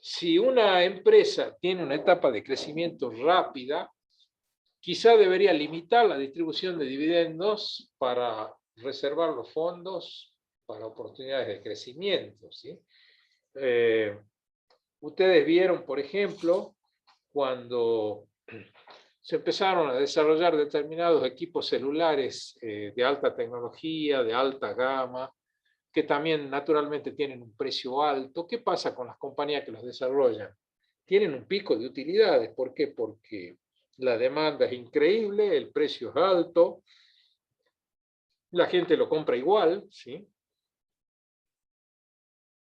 si una empresa tiene una etapa de crecimiento rápida, quizá debería limitar la distribución de dividendos para reservar los fondos para oportunidades de crecimiento, ¿sí? Ustedes vieron, por ejemplo, cuando se empezaron a desarrollar determinados equipos celulares de alta tecnología, de alta gama, que también naturalmente tienen un precio alto. ¿Qué pasa con las compañías que los desarrollan? Tienen un pico de utilidades. ¿Por qué? Porque la demanda es increíble, el precio es alto, La gente lo compra igual, ¿sí?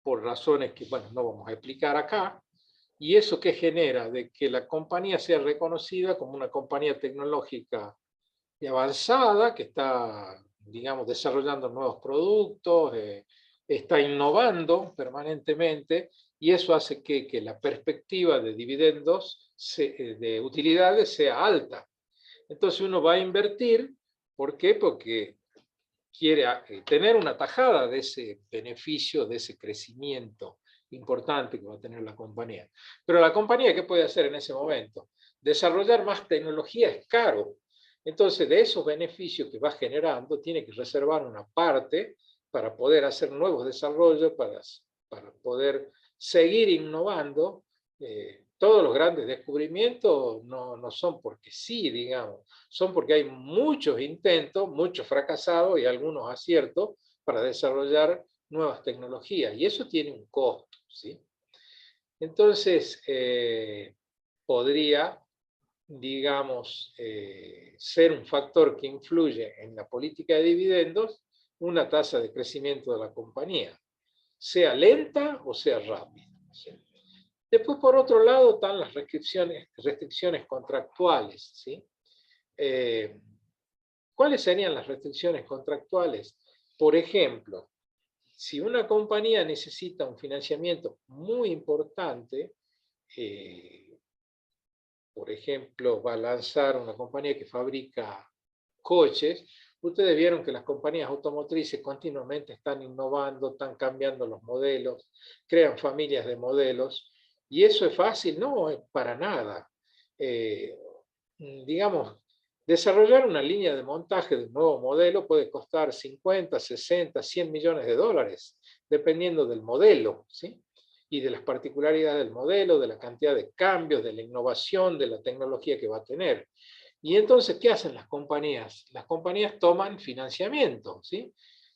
Por razones que, bueno, no vamos a explicar acá. ¿Y eso qué genera? De que la compañía sea reconocida como una compañía tecnológica y avanzada, que está, digamos, desarrollando nuevos productos, está innovando permanentemente, y eso hace que la perspectiva de dividendos, de utilidades, sea alta. Entonces uno va a invertir, ¿por qué? Porque quiere tener una tajada de ese beneficio, de ese crecimiento importante que va a tener la compañía. Pero la compañía, ¿qué puede hacer en ese momento? Desarrollar más tecnología es caro. Entonces, de esos beneficios que va generando, tiene que reservar una parte para poder hacer nuevos desarrollos, para poder seguir innovando. Todos los grandes descubrimientos no son porque sí, digamos, son porque hay muchos intentos, muchos fracasados y algunos aciertos para desarrollar nuevas tecnologías. Y eso tiene un costo, ¿sí? Entonces, podría, digamos, ser un factor que influye en la política de dividendos una tasa de crecimiento de la compañía, sea lenta o sea rápida, ¿sí? Después, por otro lado, están las restricciones contractuales, ¿sí? ¿Cuáles serían las restricciones contractuales? Por ejemplo, si una compañía necesita un financiamiento muy importante, por ejemplo, va a lanzar una compañía que fabrica coches, ustedes vieron que las compañías automotrices continuamente están innovando, están cambiando los modelos, crean familias de modelos, y eso es fácil, no, es para nada. Digamos, desarrollar una línea de montaje de un nuevo modelo puede costar 50, 60, 100 millones de dólares, dependiendo del modelo, ¿sí? Y de las particularidades del modelo, de la cantidad de cambios, de la innovación, de la tecnología que va a tener. Y entonces, ¿qué hacen las compañías? Las compañías toman financiamiento, ¿sí?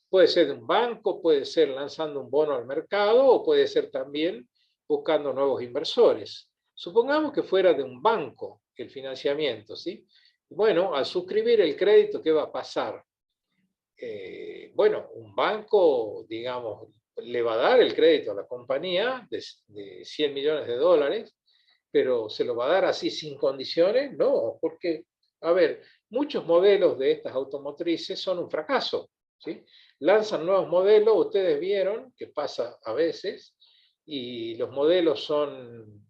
Puede ser de un banco, puede ser lanzando un bono al mercado o puede ser también buscando nuevos inversores. Supongamos que fuera de un banco el financiamiento, ¿sí? Bueno, al suscribir el crédito, ¿qué va a pasar? Bueno, un banco, digamos, le va a dar el crédito a la compañía de 100 millones de dólares, pero ¿se lo va a dar así sin condiciones? No, porque, a ver, muchos modelos de estas automotrices son un fracaso, ¿sí? Lanzan nuevos modelos, ustedes vieron que pasa a veces, y los modelos son,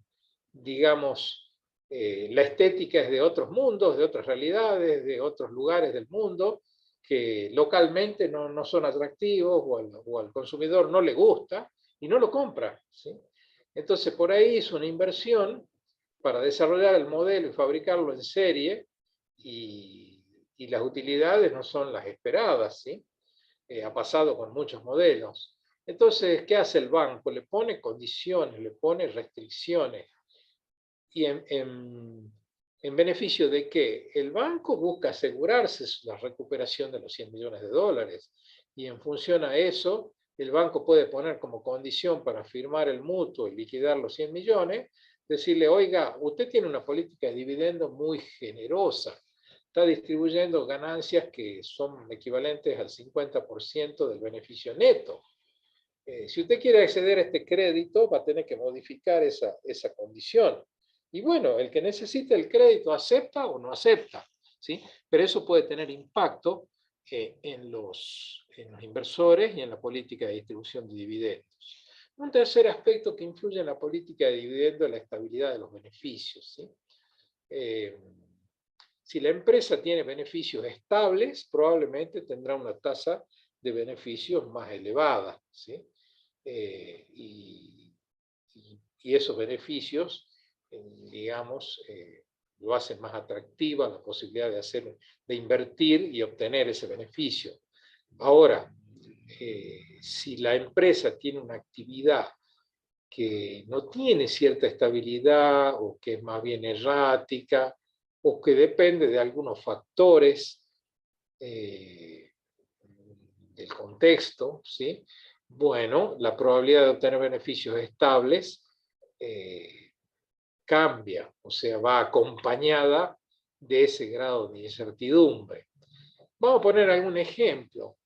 digamos, la estética es de otros mundos, de otras realidades, de otros lugares del mundo, que localmente no son atractivos o al consumidor no le gusta y no lo compra, ¿sí? Entonces, por ahí es una inversión para desarrollar el modelo y fabricarlo en serie y las utilidades no son las esperadas, ¿sí? Ha pasado con muchos modelos. Entonces, ¿qué hace el banco? Le pone condiciones, le pone restricciones. ¿Y en beneficio de qué? El banco busca asegurarse la recuperación de los 100 millones de dólares y en función a eso, el banco puede poner como condición para firmar el mutuo y liquidar los 100 millones, decirle, oiga, usted tiene una política de dividendo muy generosa, está distribuyendo ganancias que son equivalentes al 50% del beneficio neto. Si usted quiere acceder a este crédito, va a tener que modificar esa condición. Y bueno, el que necesita el crédito acepta o no acepta, ¿sí? Pero eso puede tener impacto en los inversores y en la política de distribución de dividendos. Un tercer aspecto que influye en la política de dividendos es la estabilidad de los beneficios, ¿sí? Si la empresa tiene beneficios estables, probablemente tendrá una tasa de beneficios más elevada, ¿sí? Y esos beneficios, digamos, lo hacen más atractiva la posibilidad de invertir y obtener ese beneficio. Ahora, si la empresa tiene una actividad que no tiene cierta estabilidad o que es más bien errática o que depende de algunos factores del contexto, ¿sí? Bueno, la probabilidad de obtener beneficios estables cambia, o sea, va acompañada de ese grado de incertidumbre. Vamos a poner algún ejemplo.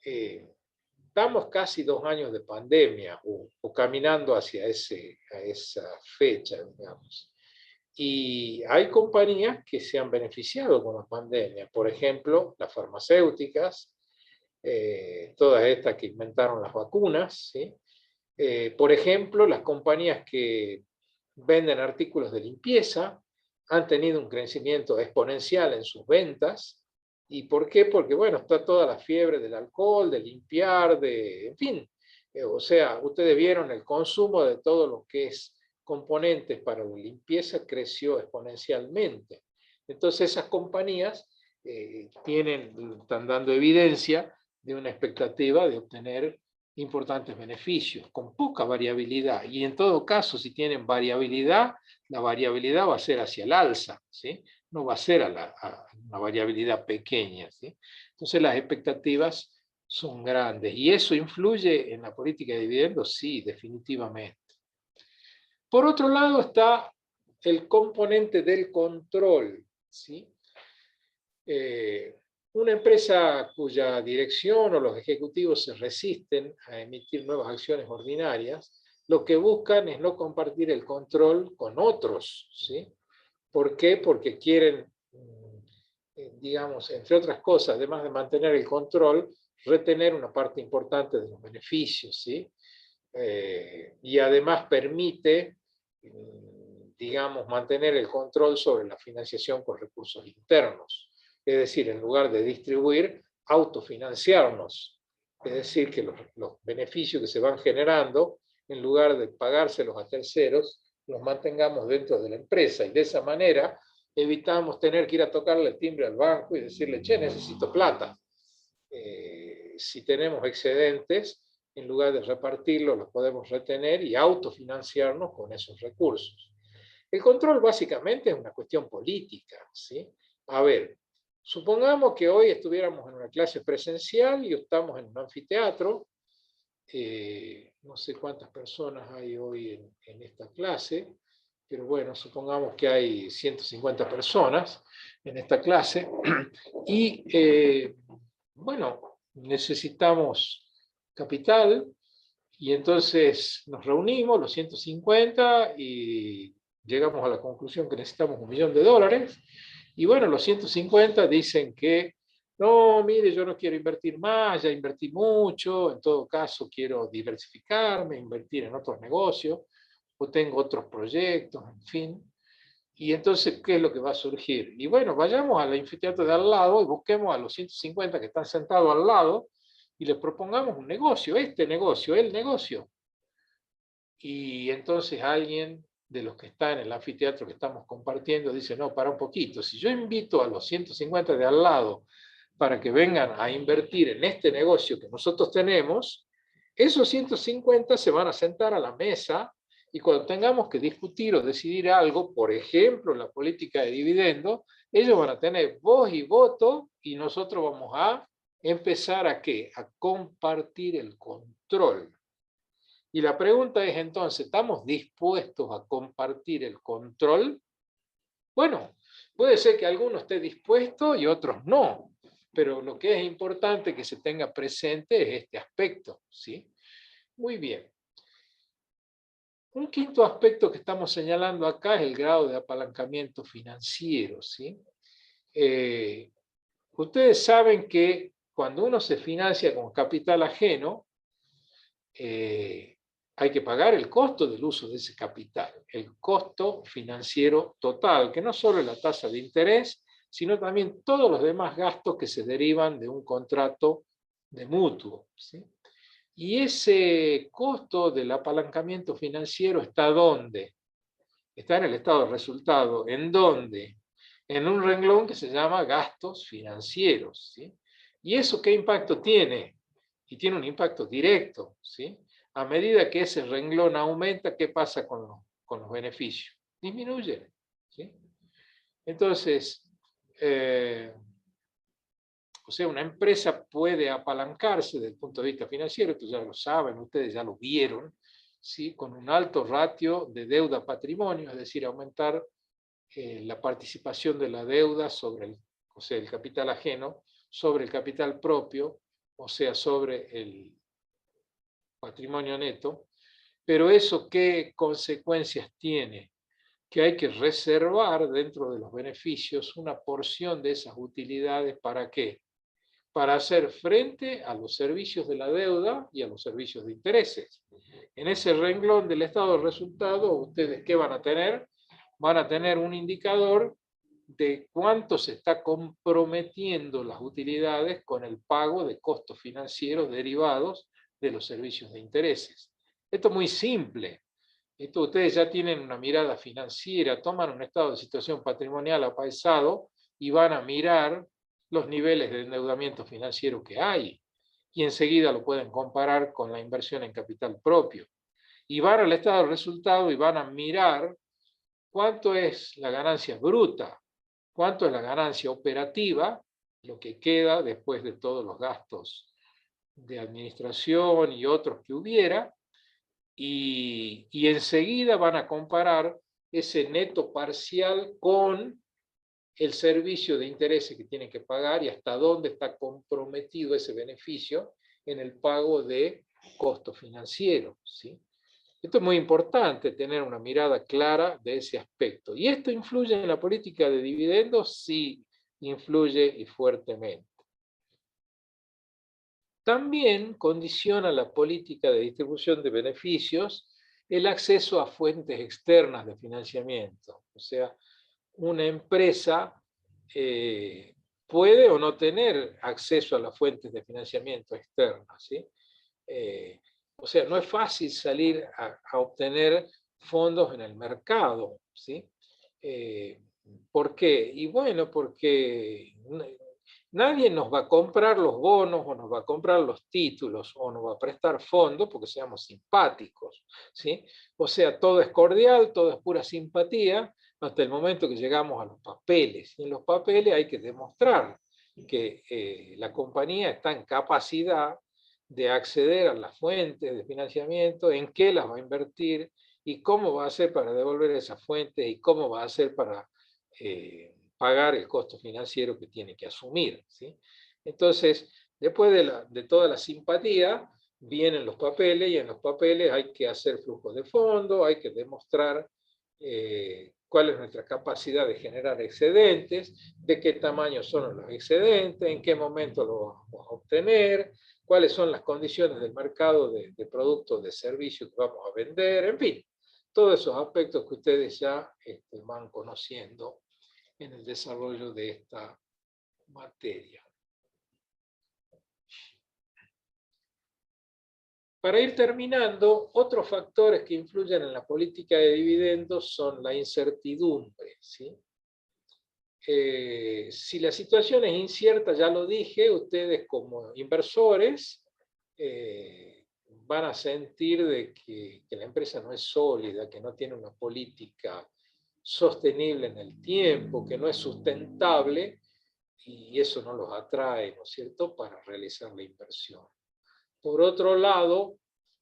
Estamos casi 2 años de pandemia o caminando hacia esa fecha, digamos. Y hay compañías que se han beneficiado con la pandemia. Por ejemplo, las farmacéuticas, todas estas que inventaron las vacunas, ¿sí? Por ejemplo, las compañías que venden artículos de limpieza han tenido un crecimiento exponencial en sus ventas. ¿Y por qué? Porque, bueno, está toda la fiebre del alcohol, de limpiar, en fin. O sea, ustedes vieron el consumo de todo lo que es componentes para la limpieza creció exponencialmente. Entonces esas compañías están dando evidencia de una expectativa de obtener importantes beneficios, con poca variabilidad. Y en todo caso, si tienen variabilidad, la variabilidad va a ser hacia el alza, ¿sí? No va a ser a una variabilidad pequeña, ¿sí? Entonces las expectativas son grandes. ¿Y eso influye en la política de dividendos? Sí, definitivamente. Por otro lado está el componente del control, ¿sí? Una empresa cuya dirección o los ejecutivos se resisten a emitir nuevas acciones ordinarias, lo que buscan es no compartir el control con otros, ¿sí? ¿Por qué? Porque quieren, digamos, entre otras cosas, además de mantener el control, retener una parte importante de los beneficios, ¿sí? Y además permite, digamos, mantener el control sobre la financiación con recursos internos. Es decir, en lugar de distribuir, autofinanciarnos. Es decir, que los beneficios que se van generando, en lugar de pagárselos a terceros, los mantengamos dentro de la empresa. Y de esa manera evitamos tener que ir a tocarle el timbre al banco y decirle, che, necesito plata. Si tenemos excedentes, en lugar de repartirlos, los podemos retener y autofinanciarnos con esos recursos. El control básicamente es una cuestión política, ¿sí? A ver, supongamos que hoy estuviéramos en una clase presencial y estamos en un anfiteatro. No sé cuántas personas hay hoy en esta clase, pero bueno, supongamos que hay 150 personas en esta clase. Y bueno, necesitamos capital y entonces nos reunimos los 150 y llegamos a la conclusión que necesitamos $1.000.000. Y bueno, los 150 dicen que no, mire, yo no quiero invertir más, ya invertí mucho, en todo caso quiero diversificarme, invertir en otros negocios, o tengo otros proyectos, en fin. Y entonces, ¿qué es lo que va a surgir? Y bueno, vayamos al anfiteatro de al lado y busquemos a los 150 que están sentados al lado y les propongamos un negocio, este negocio, el negocio. Y entonces alguien de los que está en el anfiteatro que estamos compartiendo dice, no, para un poquito, si yo invito a los 150 de al lado para que vengan a invertir en este negocio que nosotros tenemos, esos 150 se van a sentar a la mesa y cuando tengamos que discutir o decidir algo, por ejemplo, la política de dividendos, ellos van a tener voz y voto y nosotros vamos a empezar a ¿qué? A compartir el control. Y la pregunta es entonces, ¿estamos dispuestos a compartir el control? Bueno, puede ser que alguno esté dispuesto y otros no, pero lo que es importante que se tenga presente es este aspecto, ¿sí? Muy bien. Un quinto aspecto que estamos señalando acá es el grado de apalancamiento financiero, ¿sí? Ustedes saben que cuando uno se financia con capital ajeno, hay que pagar el costo del uso de ese capital, el costo financiero total, que no solo es la tasa de interés, sino también todos los demás gastos que se derivan de un contrato de mutuo, ¿sí? Y ese costo del apalancamiento financiero está ¿dónde? Está en el estado de resultado. ¿En dónde? En un renglón que se llama gastos financieros, ¿sí? ¿Y eso qué impacto tiene? Y tiene un impacto directo, ¿sí? A medida que ese renglón aumenta, ¿qué pasa con los beneficios? Disminuyen, ¿sí? Entonces, o sea, una empresa puede apalancarse desde el punto de vista financiero, esto ya lo saben, ustedes ya lo vieron, ¿sí? Con un alto ratio de deuda-patrimonio, es decir, aumentar la participación de la deuda sobre el o sea, el capital ajeno, sobre el capital propio, o sea, sobre el patrimonio neto. Pero eso, ¿qué consecuencias tiene? Que hay que reservar dentro de los beneficios una porción de esas utilidades. ¿Para qué? Para hacer frente a los servicios de la deuda y a los servicios de intereses. En ese renglón del estado de resultados, ¿ustedes qué van a tener? Van a tener un indicador de cuánto se está comprometiendo las utilidades con el pago de costos financieros derivados de los servicios de intereses. Esto es muy simple. Esto ustedes ya tienen una mirada financiera, toman un estado de situación patrimonial apaisado y van a mirar los niveles de endeudamiento financiero que hay. Y enseguida lo pueden comparar con la inversión en capital propio. Y van al estado de resultado y van a mirar cuánto es la ganancia bruta, cuánto es la ganancia operativa, lo que queda después de todos los gastos de administración y otros que hubiera, y enseguida van a comparar ese neto parcial con el servicio de intereses que tienen que pagar y hasta dónde está comprometido ese beneficio en el pago de costos financieros, ¿sí? Esto es muy importante, tener una mirada clara de ese aspecto. ¿Y esto influye en la política de dividendos? Sí, influye y fuertemente. También condiciona la política de distribución de beneficios el acceso a fuentes externas de financiamiento. O sea, una empresa puede o no tener acceso a las fuentes de financiamiento externas, ¿sí? O sea, no es fácil salir a obtener fondos en el mercado, ¿sí? ¿Por qué? Y bueno, porque nadie nos va a comprar los bonos o nos va a comprar los títulos o nos va a prestar fondos porque seamos simpáticos, ¿sí? O sea, todo es cordial, todo es pura simpatía hasta el momento que llegamos a los papeles. Y en los papeles hay que demostrar que la compañía está en capacidad de acceder a las fuentes de financiamiento, en qué las va a invertir y cómo va a hacer para devolver esas fuentes y cómo va a hacer para pagar el costo financiero que tiene que asumir, ¿sí? Entonces, después de toda la simpatía, vienen los papeles y en los papeles hay que hacer flujos de fondo, hay que demostrar cuál es nuestra capacidad de generar excedentes, de qué tamaño son los excedentes, en qué momento lo vamos a obtener, cuáles son las condiciones del mercado de productos, de servicios que vamos a vender, en fin, todos esos aspectos que ustedes ya van conociendo en el desarrollo de esta materia. Para ir terminando, otros factores que influyen en la política de dividendos son la incertidumbre, ¿sí? Si la situación es incierta, ya lo dije, ustedes como inversores van a sentir de que la empresa no es sólida, que no tiene una política sostenible en el tiempo, que no es sustentable, y eso no los atrae, ¿no es cierto?, para realizar la inversión. Por otro lado,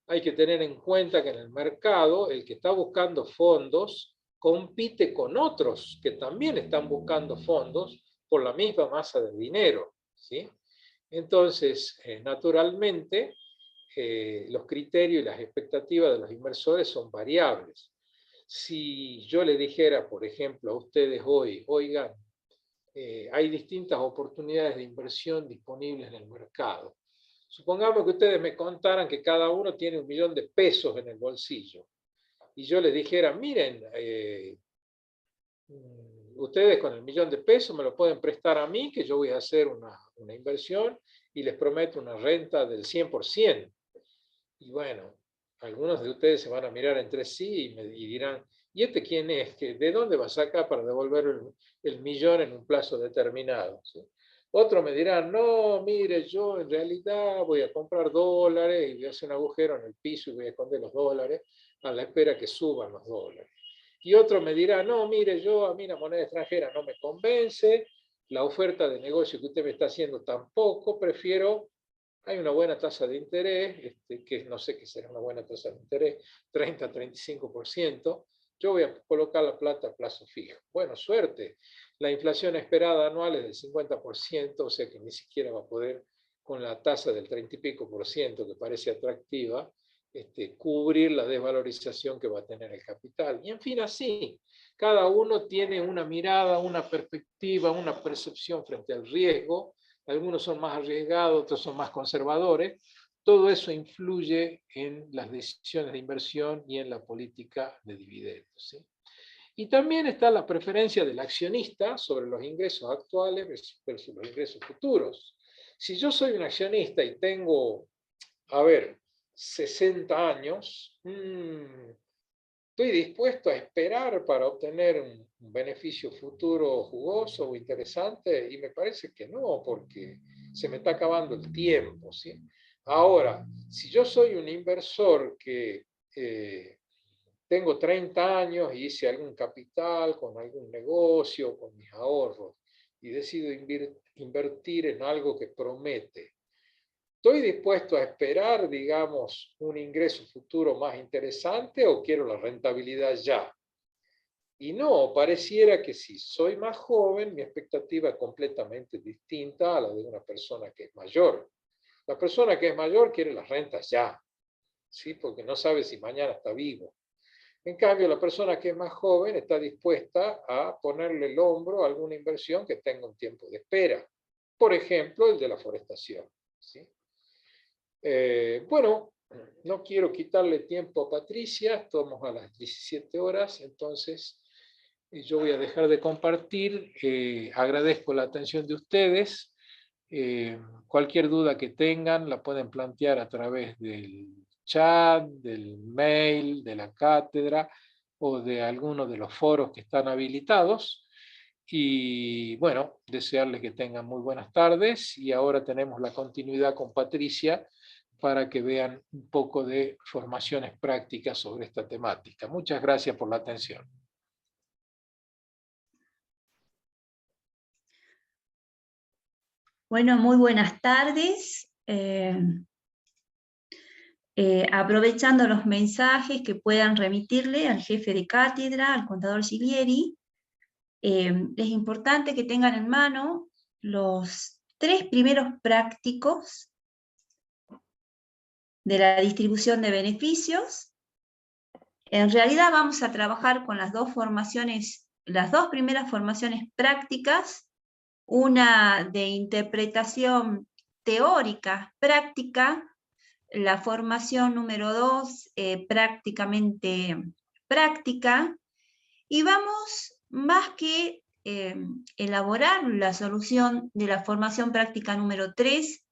hay que tener en cuenta que en el mercado el que está buscando fondos compite con otros que también están buscando fondos por la misma masa de dinero, ¿sí? Entonces, naturalmente, los criterios y las expectativas de los inversores son variables. Si yo le dijera, por ejemplo, a ustedes hoy, oigan, hay distintas oportunidades de inversión disponibles en el mercado. Supongamos que ustedes me contaran que cada uno tiene $1.000.000 en el bolsillo. Y yo les dijera, miren, ustedes con el $1.000.000 me lo pueden prestar a mí, que yo voy a hacer una inversión y les prometo una renta del 100%. Y bueno, algunos de ustedes se van a mirar entre sí y dirán, ¿y este quién es? ¿De dónde va a sacar para devolver el millón en un plazo determinado? ¿Sí? Otros me dirán, no, mire, yo en realidad voy a comprar dólares y voy a hacer un agujero en el piso y voy a esconder los dólares a la espera que suban los dólares. Y otro me dirá, no, mire, a mí la moneda extranjera no me convence, la oferta de negocio que usted me está haciendo tampoco, prefiero, hay una buena tasa de interés, que no sé qué será una buena tasa de interés, 30-35%, yo voy a colocar la plata a plazo fijo. Bueno, suerte. La inflación esperada anual es del 50%, o sea que ni siquiera va a poder, con la tasa del 30 y pico por ciento, que parece atractiva, cubrir la desvalorización que va a tener el capital. Y en fin, así, cada uno tiene una mirada, una perspectiva, una percepción frente al riesgo. Algunos son más arriesgados, otros son más conservadores. Todo eso influye en las decisiones de inversión y en la política de dividendos, ¿sí? Y también está la preferencia del accionista sobre los ingresos actuales versus los ingresos futuros. Si yo soy un accionista y tengo, 60 años, ¿estoy dispuesto a esperar para obtener un beneficio futuro jugoso o interesante? Y me parece que no, porque se me está acabando el tiempo, ¿sí? Ahora, si yo soy un inversor que tengo 30 años y hice algún capital con algún negocio, con mis ahorros, y decido invertir en algo que promete, ¿estoy dispuesto a esperar, digamos, un ingreso futuro más interesante o quiero la rentabilidad ya? Y no, pareciera que si soy más joven, mi expectativa es completamente distinta a la de una persona que es mayor. La persona que es mayor quiere las rentas ya, ¿sí? Porque no sabe si mañana está vivo. En cambio, la persona que es más joven está dispuesta a ponerle el hombro a alguna inversión que tenga un tiempo de espera. Por ejemplo, el de la forestación, ¿sí? Bueno, no quiero quitarle tiempo a Patricia, estamos a las 17 horas, entonces yo voy a dejar de compartir. Agradezco la atención de ustedes. Cualquier duda que tengan la pueden plantear a través del chat, del mail, de la cátedra o de alguno de los foros que están habilitados. Y bueno, desearles que tengan muy buenas tardes, y ahora tenemos la continuidad con Patricia para que vean un poco de formaciones prácticas sobre esta temática. Muchas gracias por la atención. Bueno, muy buenas tardes. Aprovechando los mensajes que puedan remitirle al jefe de cátedra, al contador Giglieri, es importante que tengan en mano los 3 primeros prácticos de la distribución de beneficios. En realidad vamos a trabajar con las dos primeras formaciones prácticas, una de interpretación teórica práctica, la formación número 2 prácticamente práctica, y vamos más que elaborar la solución de la formación práctica número 3,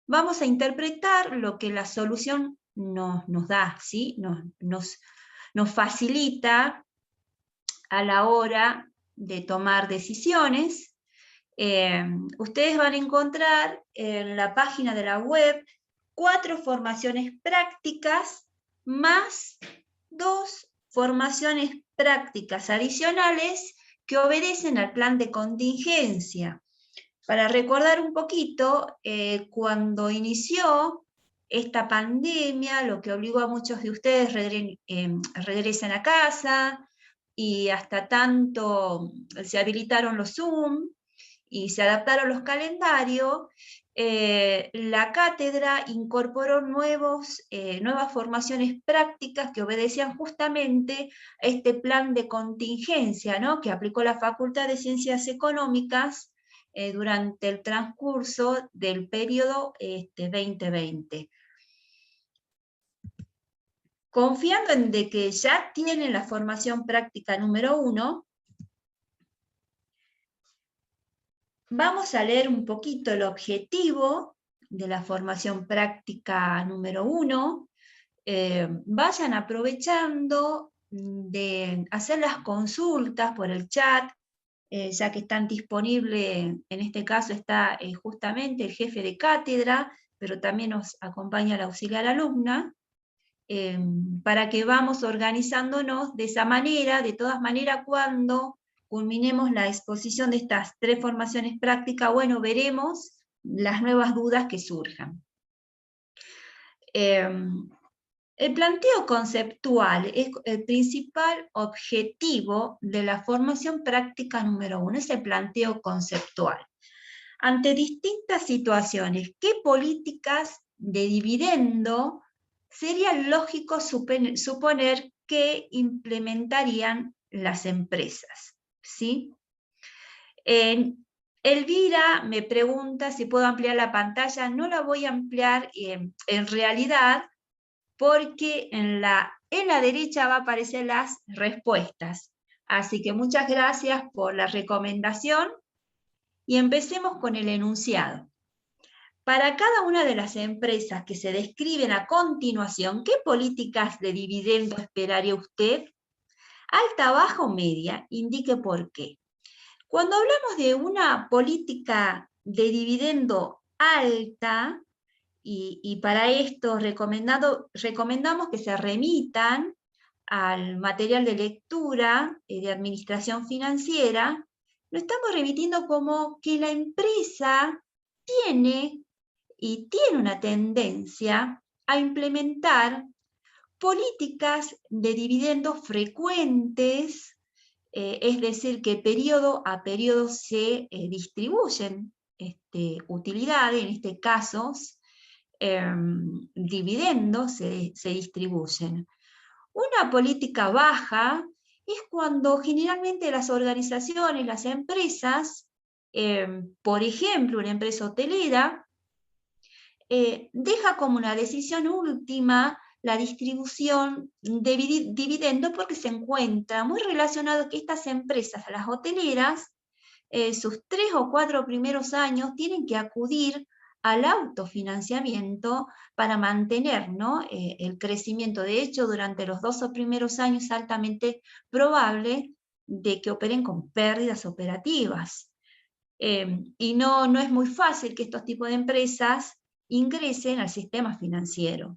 vamos a interpretar lo que la solución nos da, ¿sí? Nos facilita a la hora de tomar decisiones. Ustedes van a encontrar en la página de la web 4 formaciones prácticas más 2 formaciones prácticas adicionales que obedecen al plan de contingencia. Para recordar un poquito, cuando inició esta pandemia, lo que obligó a muchos de ustedes regresen a casa, y hasta tanto se habilitaron los Zoom y se adaptaron los calendarios, la cátedra incorporó nuevas formaciones prácticas que obedecían justamente a este plan de contingencia, ¿no?, que aplicó la Facultad de Ciencias Económicas durante el transcurso del periodo 2020. Confiando en de que ya tienen la formación práctica número 1, vamos a leer un poquito el objetivo de la formación práctica número 1. Vayan aprovechando de hacer las consultas por el chat, ya que están disponibles. En este caso está justamente el jefe de cátedra, pero también nos acompaña la auxiliar alumna, para que vamos organizándonos de esa manera. De todas maneras, cuando culminemos la exposición de estas 3 formaciones prácticas, bueno, veremos las nuevas dudas que surjan. El planteo conceptual es el principal objetivo de la formación práctica número 1, es el planteo conceptual. Ante distintas situaciones, ¿qué políticas de dividendo sería lógico suponer que implementarían las empresas? ¿Sí? Elvira me pregunta si puedo ampliar la pantalla. No la voy a ampliar en realidad, porque en la derecha va a aparecer las respuestas. Así que muchas gracias por la recomendación y empecemos con el enunciado. Para cada una de las empresas que se describen a continuación, ¿qué políticas de dividendo esperaría usted? Alta, baja o media, indique por qué. Cuando hablamos de una política de dividendo alta, y para esto recomendamos que se remitan al material de lectura de administración financiera, lo estamos remitiendo como que la empresa tiene una tendencia a implementar políticas de dividendos frecuentes, es decir, que periodo a periodo se distribuyen utilidades, en este caso, dividendos se distribuyen. Una política baja es cuando generalmente las organizaciones, las empresas, por ejemplo, una empresa hotelera, deja como una decisión última la distribución de dividendos porque se encuentra muy relacionado que estas empresas, las hoteleras, sus 3 o 4 primeros años tienen que acudir al autofinanciamiento para mantener, ¿no?, el crecimiento. De hecho, durante los 2 primeros años es altamente probable de que operen con pérdidas operativas. Y no es muy fácil que estos tipos de empresas ingresen al sistema financiero.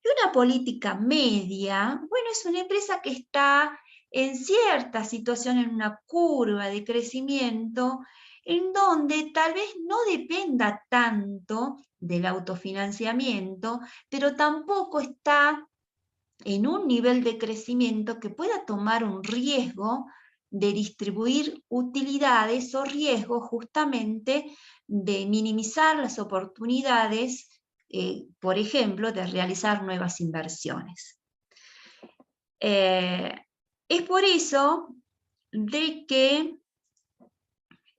Y una política media, bueno, es una empresa que está en cierta situación, en una curva de crecimiento, en donde tal vez no dependa tanto del autofinanciamiento, pero tampoco está en un nivel de crecimiento que pueda tomar un riesgo de distribuir utilidades o riesgo justamente de minimizar las oportunidades, por ejemplo, de realizar nuevas inversiones. Es por eso de que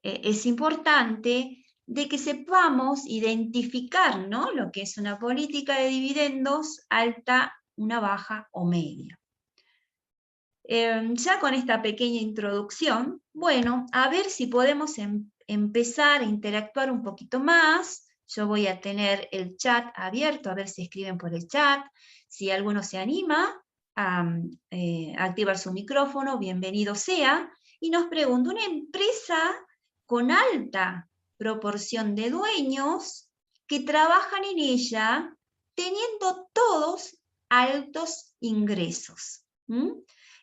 es importante de que sepamos identificar, ¿no?, lo que es una política de dividendos alta, una baja o media. Ya con esta pequeña introducción, bueno, a ver si podemos empezar a interactuar un poquito más. Yo voy a tener el chat abierto, a ver si escriben por el chat. Si alguno se anima a activar su micrófono, bienvenido sea. Y nos pregunta, ¿una empresa con alta proporción de dueños que trabajan en ella teniendo todos altos ingresos?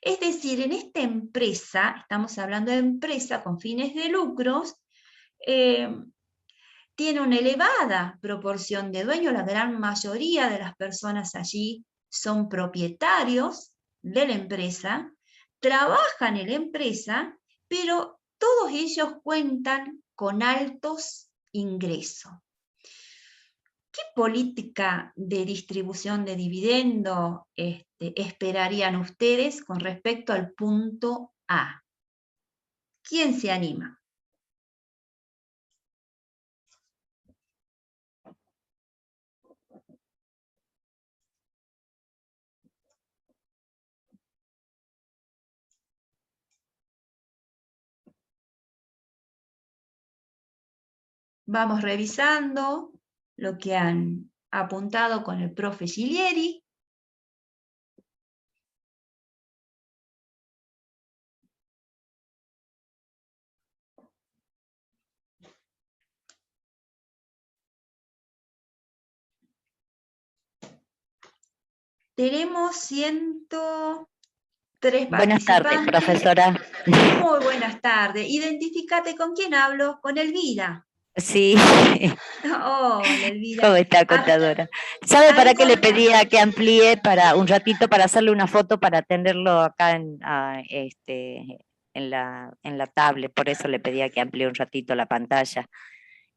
Es decir, en esta empresa, estamos hablando de empresa con fines de lucros, tiene una elevada proporción de dueños, la gran mayoría de las personas allí son propietarios de la empresa, trabajan en la empresa, pero todos ellos cuentan con altos ingresos. ¿Qué política de distribución de dividendo esperarían ustedes con respecto al punto A? ¿Quién se anima? Vamos revisando lo que han apuntado con el profe Gilieri. Tenemos 103 Buenas participantes. tardes, profesora. Muy buenas tardes. Identifícate, ¿con quién hablo? Con Elvira. Sí. Hola, Elvira. ¿Cómo está, A, contadora? ¿Sabe a para ver, qué le pedía contame. que amplíe para un ratito para hacerle una foto para tenerlo acá en la tablet? Por eso le pedía que amplíe un ratito la pantalla.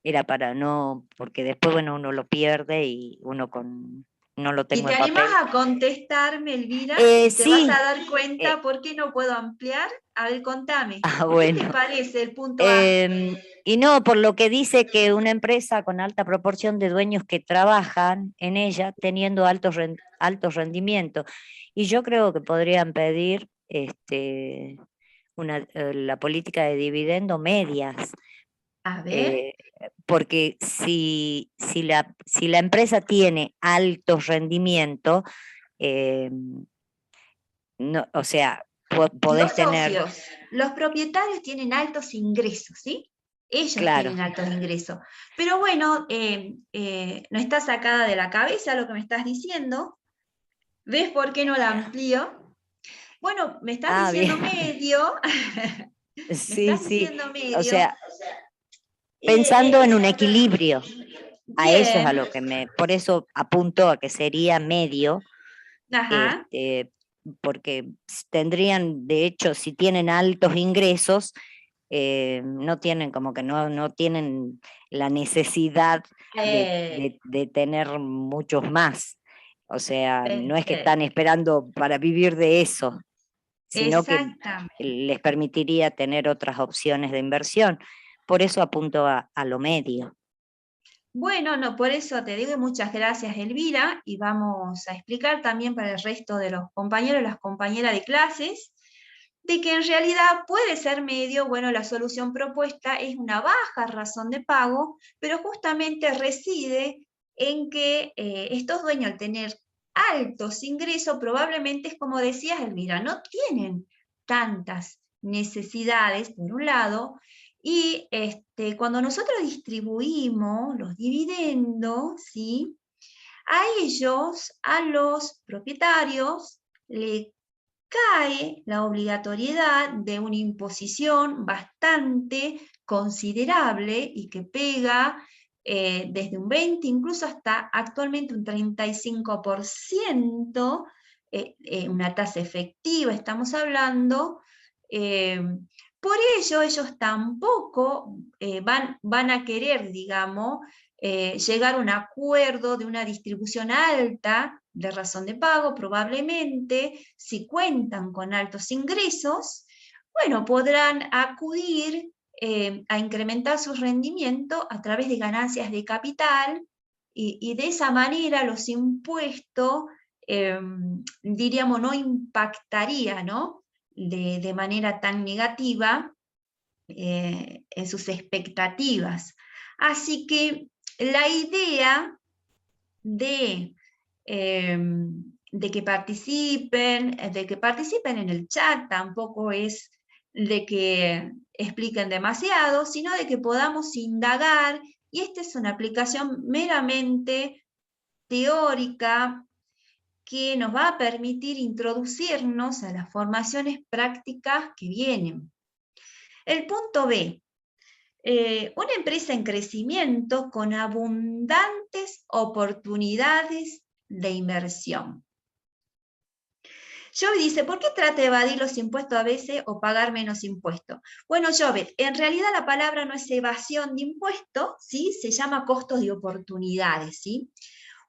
Era para no, porque después, bueno, uno lo pierde y no lo ¿Y tengo te en animas papel. a contestarme, Elvira? Y te vas a Sí, dar eh, cuenta por qué no puedo ampliar. A ver, contame. ¿Qué te bueno. parece el punto A? Y no, por lo que dice que una empresa con alta proporción de dueños que trabajan en ella teniendo altos rendimientos. Y yo creo que podrían pedir la política de dividendo medias, A ver. eh, porque si la empresa tiene altos rendimientos, eh, no, o sea, Los podés tener, socios, los propietarios tienen altos ingresos, ¿sí? Ellos claro. tienen altos ingresos. Pero bueno, no está sacada de la cabeza lo que me estás diciendo. ¿Ves por qué no la amplío? Bueno, me estás Ah, bien. diciendo medio, me Sí, estás sí. diciendo O medio. sea, pensando en un Eh, equilibrio, a eso es a bien, lo que por eso apunto a que sería medio, ajá, este, porque tendrían, de hecho, si tienen altos ingresos, no tienen como que no tienen la necesidad eh, de tener muchos más. O sea, no es que están perfecto, esperando para vivir de eso, sino que exactamente. les permitiría tener otras opciones de inversión. Por eso apunto a lo medio. Bueno, no, por eso te digo muchas gracias, Elvira, y vamos a explicar también para el resto de los compañeros, las compañeras de clases, de que en realidad puede ser medio, bueno, la solución propuesta es una baja razón de pago, pero justamente reside en que estos dueños al tener altos ingresos, probablemente es como decías, Elvira, no tienen tantas necesidades, por un lado, y cuando nosotros distribuimos los dividendos, ¿sí? A ellos, a los propietarios, le cae la obligatoriedad de una imposición bastante considerable y que pega desde un 20, incluso hasta actualmente un 35%, una tasa efectiva, estamos hablando. eh, por ello, ellos tampoco van a querer, digamos, llegar a un acuerdo de una distribución alta de razón de pago, probablemente, si cuentan con altos ingresos, bueno, podrán acudir a incrementar su rendimiento a través de ganancias de capital y de esa manera los impuestos, diríamos, no impactaría, ¿no? De manera tan negativa en sus expectativas. Así que la idea de, eh, de que participen en el chat tampoco es de que expliquen demasiado, sino de que podamos indagar, y esta es una aplicación meramente teórica que nos va a permitir introducirnos a las formaciones prácticas que vienen. El punto B, una empresa en crecimiento con abundantes oportunidades de inversión. Job dice, ¿por qué trata de evadir los impuestos a veces o pagar menos impuestos? Bueno, Job, en realidad la palabra no es evasión de impuestos, ¿sí? Se llama costos de oportunidades, ¿sí?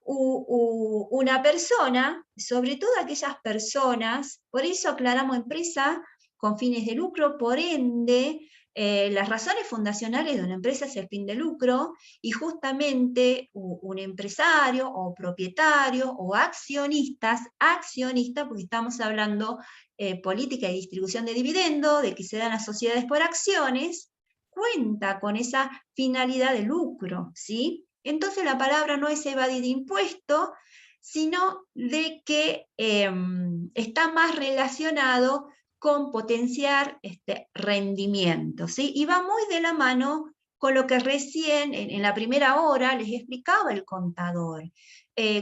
Una persona, sobre todo aquellas personas, por eso aclaramos empresa con fines de lucro, por ende, las razones fundacionales de una empresa es el fin de lucro, y justamente un empresario o propietario o accionistas, porque estamos hablando política y distribución de dividendos, de que se dan a sociedades por acciones, cuenta con esa finalidad de lucro, ¿sí? Entonces la palabra no es evadir impuestos, sino de que está más relacionado con potenciar rendimiento, ¿sí? Y va muy de la mano con lo que recién en la primera hora les explicaba el contador.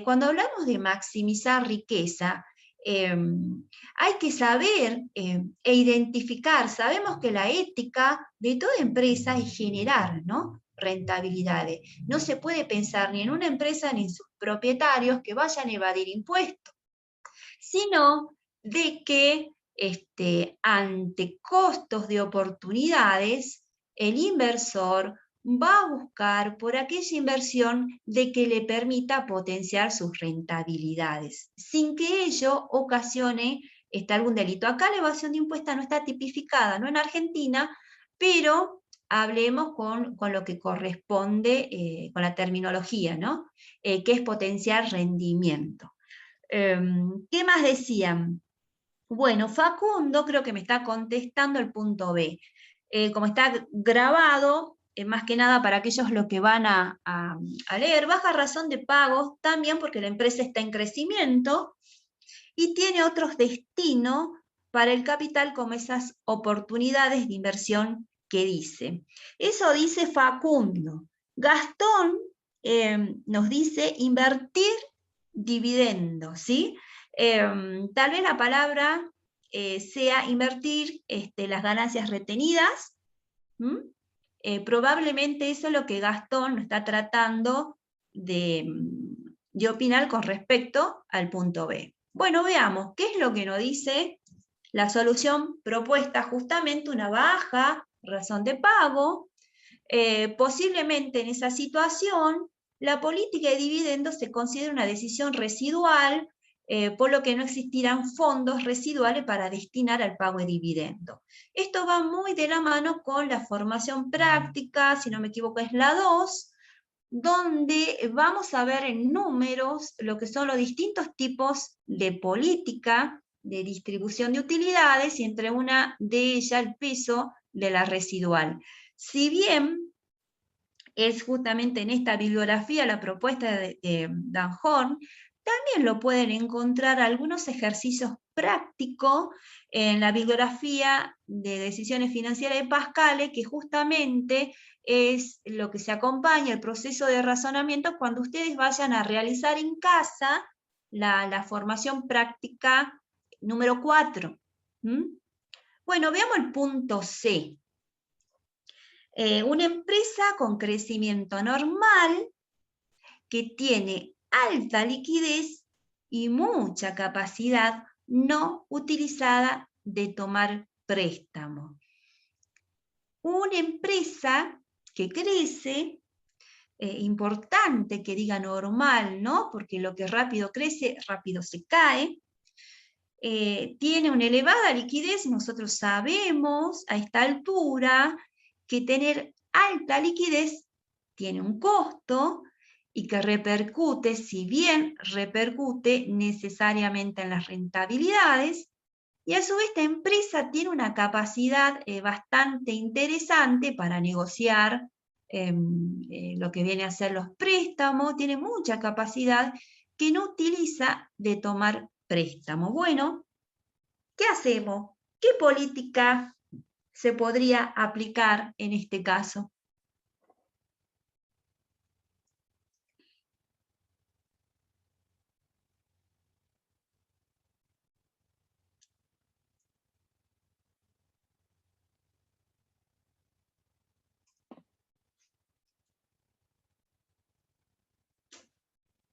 Cuando hablamos de maximizar riqueza, hay que saber e identificar, sabemos que la ética de toda empresa es generar, ¿no? rentabilidades. No se puede pensar ni en una empresa ni en sus propietarios que vayan a evadir impuestos, sino de que ante costos de oportunidades, el inversor va a buscar por aquella inversión de que le permita potenciar sus rentabilidades, sin que ello ocasione algún delito. Acá la evasión de impuestos no está tipificada, no en Argentina, pero hablemos con lo que corresponde, con la terminología, ¿no? Que es potenciar rendimiento. ¿Qué más decían? Bueno, Facundo creo que me está contestando el punto B. Como está grabado, más que nada para aquellos los que van a leer, baja razón de pagos también porque la empresa está en crecimiento y tiene otros destinos para el capital como esas oportunidades de inversión que dice. Eso dice Facundo. Gastón nos dice invertir dividendos, ¿sí? Tal vez la palabra sea invertir las ganancias retenidas. Probablemente eso es lo que Gastón está tratando de opinar con respecto al punto B. Bueno, veamos, ¿qué es lo que nos dice la solución propuesta? Justamente una baja razón de pago. Posiblemente en esa situación, la política de dividendos se considera una decisión residual, por lo que no existirán fondos residuales para destinar al pago de dividendos. Esto va muy de la mano con la formación práctica, si no me equivoco es la 2, donde vamos a ver en números lo que son los distintos tipos de política de distribución de utilidades y entre una de ellas el peso de la residual. Si bien es justamente en esta bibliografía la propuesta de Dan Horn, también lo pueden encontrar algunos ejercicios prácticos en la bibliografía de decisiones financieras de Pascale, que justamente es lo que se acompaña el proceso de razonamiento cuando ustedes vayan a realizar en casa la formación práctica número 4. Bueno, veamos el punto C. Una empresa con crecimiento normal que tiene alta liquidez y mucha capacidad no utilizada de tomar préstamo. Una empresa que crece, importante que diga normal, ¿no? Porque lo que rápido crece, rápido se cae. Tiene una elevada liquidez, nosotros sabemos a esta altura que tener alta liquidez tiene un costo y que repercute, si bien repercute necesariamente en las rentabilidades, y a su vez esta empresa tiene una capacidad bastante interesante para negociar lo que viene a ser los préstamos, tiene mucha capacidad que no utiliza de tomar préstamo. Bueno, ¿qué hacemos? ¿Qué política se podría aplicar en este caso?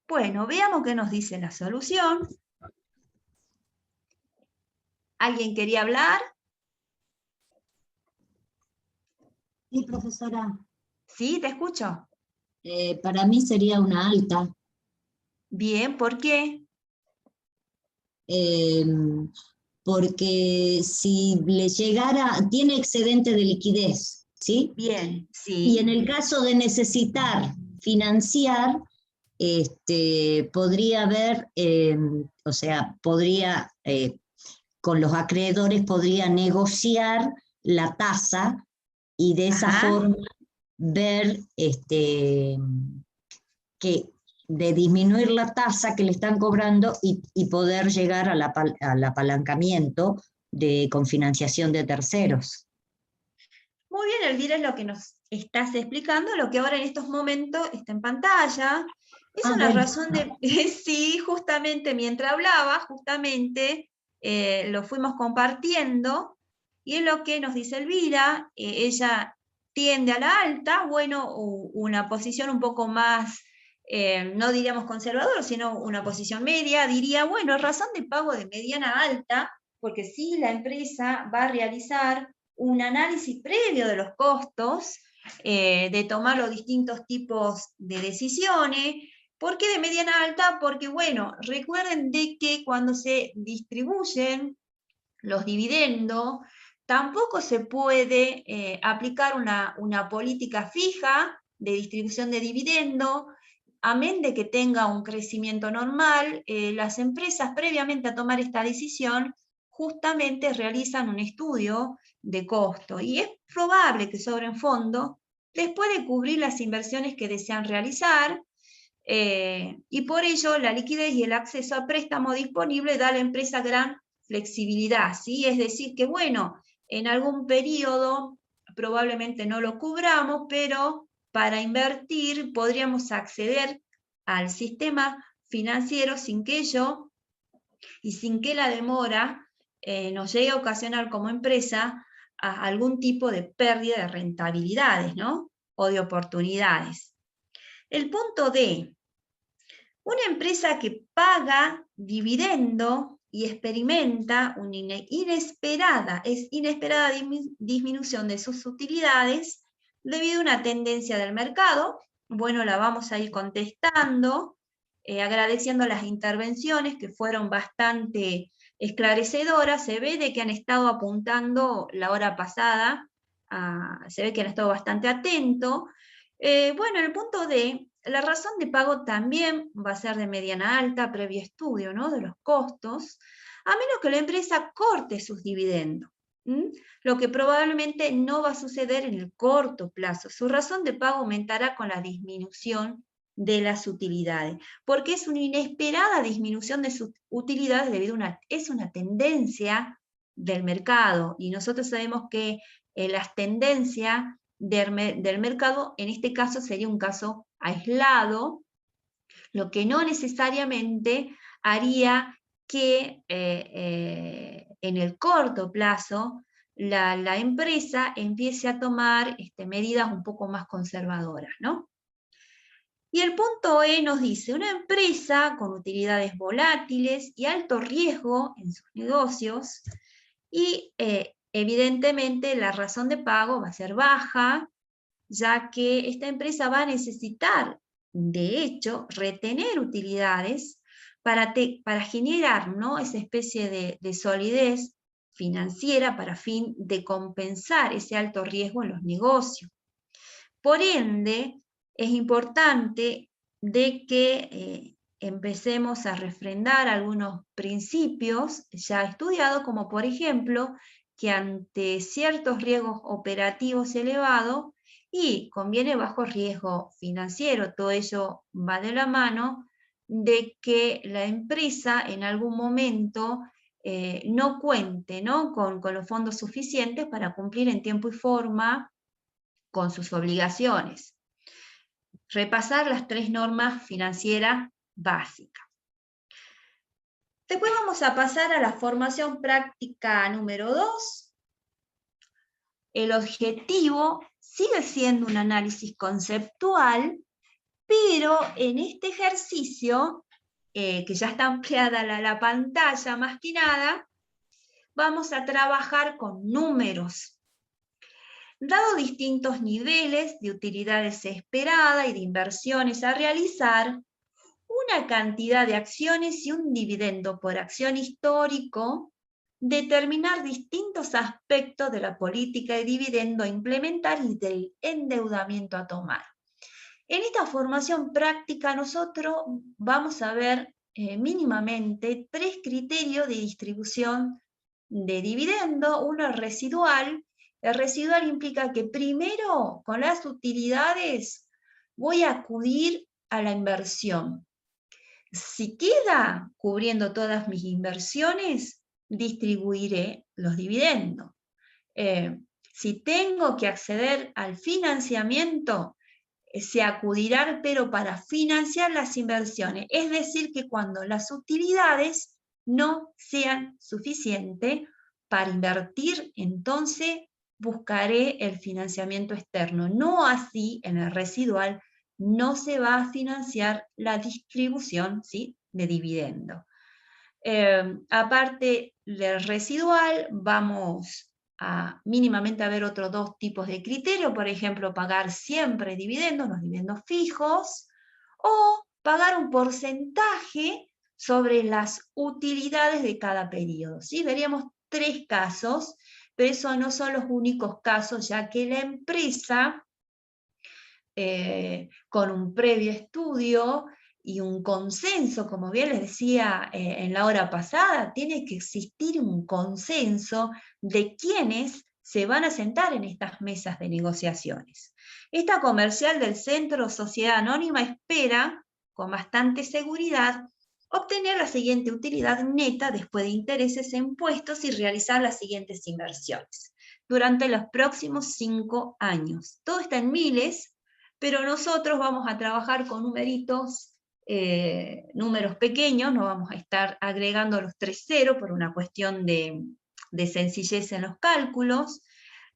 Bueno, veamos qué nos dice la solución. ¿Alguien quería hablar? Sí, profesora. Sí, te escucho. Para mí sería una alta. Bien, ¿por qué? Porque si le llegara, tiene excedente de liquidez, ¿sí? Bien, sí. Y en el caso de necesitar financiar, podría haber, o sea, podría, con los acreedores podría negociar la tasa y de esa forma ver que de disminuir la tasa que le están cobrando y poder llegar al apalancamiento con financiación de terceros. Muy bien, Elvira, es lo que nos estás explicando, lo que ahora en estos momentos está en pantalla. Es una bueno. razón de... Sí, justamente mientras hablaba, justamente lo fuimos compartiendo, y es lo que nos dice Elvira. Ella tiende a la alta, bueno, una posición un poco más, no diríamos conservador, sino una posición media, diría, bueno, razón de pago de mediana a alta, porque si la empresa va a realizar un análisis previo de los costos, de tomar los distintos tipos de decisiones. ¿Por qué de mediana a alta? Porque, bueno, recuerden de que cuando se distribuyen los dividendos, tampoco se puede aplicar una política fija de distribución de dividendos, amén de que tenga un crecimiento normal. Las empresas previamente a tomar esta decisión justamente realizan un estudio de costo y es probable que sobren fondos después de cubrir las inversiones que desean realizar, y por ello la liquidez y el acceso a préstamo disponible da a la empresa gran flexibilidad, ¿sí? Es decir que, bueno, en algún periodo probablemente no lo cubramos, pero para invertir podríamos acceder al sistema financiero sin que ello y sin que la demora nos llegue a ocasionar como empresa a algún tipo de pérdida de rentabilidades, ¿no? O de oportunidades. El punto D, una empresa que paga dividendo y experimenta una inesperada disminución de sus utilidades debido a una tendencia del mercado. Bueno, la vamos a ir contestando, agradeciendo las intervenciones que fueron bastante esclarecedoras. Se ve de que han estado apuntando la hora pasada, se ve que han estado bastante atentos. Bueno, el punto D, la razón de pago también va a ser de mediana alta, previo estudio, ¿no?, de los costos, a menos que la empresa corte sus dividendos, lo que probablemente no va a suceder en el corto plazo. Su razón de pago aumentará con la disminución de las utilidades, porque es una inesperada disminución de sus utilidades debido a es una tendencia del mercado, y nosotros sabemos que las tendencias del mercado, en este caso sería un caso aislado, lo que no necesariamente haría que en el corto plazo la empresa empiece a tomar medidas un poco más conservadoras, ¿no? Y el punto E nos dice, una empresa con utilidades volátiles y alto riesgo en sus negocios, y evidentemente la razón de pago va a ser baja, ya que esta empresa va a necesitar, de hecho, retener utilidades para generar, ¿no?, esa especie de solidez financiera para fin de compensar ese alto riesgo en los negocios. Por ende, es importante de que empecemos a refrendar algunos principios ya estudiados, como por ejemplo, que ante ciertos riesgos operativos elevados y conviene bajo riesgo financiero, todo ello va de la mano de que la empresa en algún momento no cuente, ¿no?, con los fondos suficientes para cumplir en tiempo y forma con sus obligaciones. Repasar las 3 normas financieras básicas. Después vamos a pasar a la formación práctica número 2. El objetivo sigue siendo un análisis conceptual, pero en este ejercicio, que ya está ampliada la pantalla más que nada, vamos a trabajar con números. Dado distintos niveles de utilidades esperadas y de inversiones a realizar, una cantidad de acciones y un dividendo por acción histórico, determinar distintos aspectos de la política de dividendo a implementar y del endeudamiento a tomar. En esta formación práctica nosotros vamos a ver mínimamente 3 criterios de distribución de dividendo. Uno es residual. El residual implica que primero, con las utilidades, voy a acudir a la inversión. Si queda cubriendo todas mis inversiones, distribuiré los dividendos. Si tengo que acceder al financiamiento, se acudirá, pero para financiar las inversiones. Es decir, que cuando las utilidades no sean suficientes para invertir, entonces buscaré el financiamiento externo. No así, en el residual, no se va a financiar la distribución, ¿sí?, de dividendo. Aparte del residual, vamos a mínimamente a ver otros dos tipos de criterios, por ejemplo, pagar siempre dividendos, los dividendos fijos, o pagar un porcentaje sobre las utilidades de cada periodo, ¿sí? Veríamos 3 casos, pero esos no son los únicos casos, ya que la empresa, con un previo estudio y un consenso, como bien les decía en la hora pasada, tiene que existir un consenso de quiénes se van a sentar en estas mesas de negociaciones. Esta comercial del Centro Sociedad Anónima espera, con bastante seguridad, obtener la siguiente utilidad neta después de intereses e impuestos y realizar las siguientes inversiones durante los próximos 5 años. Todo está en miles, pero nosotros vamos a trabajar con numeritos, números pequeños, no vamos a estar agregando los 3 ceros por una cuestión de sencillez en los cálculos.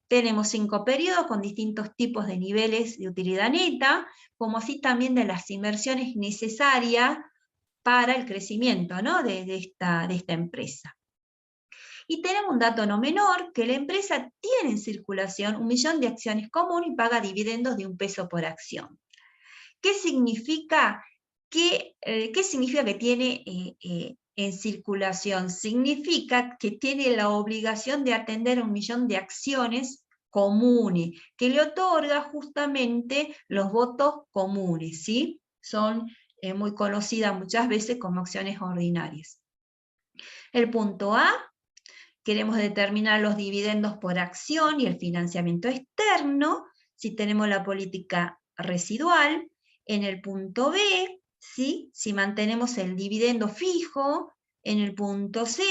Tenemos 5 periodos con distintos tipos de niveles de utilidad neta, como así también de las inversiones necesarias para el crecimiento, ¿no?, de esta empresa. Y tenemos un dato no menor, que la empresa tiene en circulación 1 millón de acciones comunes y paga dividendos de 1 peso por acción. ¿Qué significa que tiene en circulación? Significa que tiene la obligación de atender a 1 millón de acciones comunes, que le otorga justamente los votos comunes, ¿sí? Son muy conocidas muchas veces como acciones ordinarias. El punto A, queremos determinar los dividendos por acción y el financiamiento externo, si tenemos la política residual. En el punto B, ¿sí?, si mantenemos el dividendo fijo. En el punto C,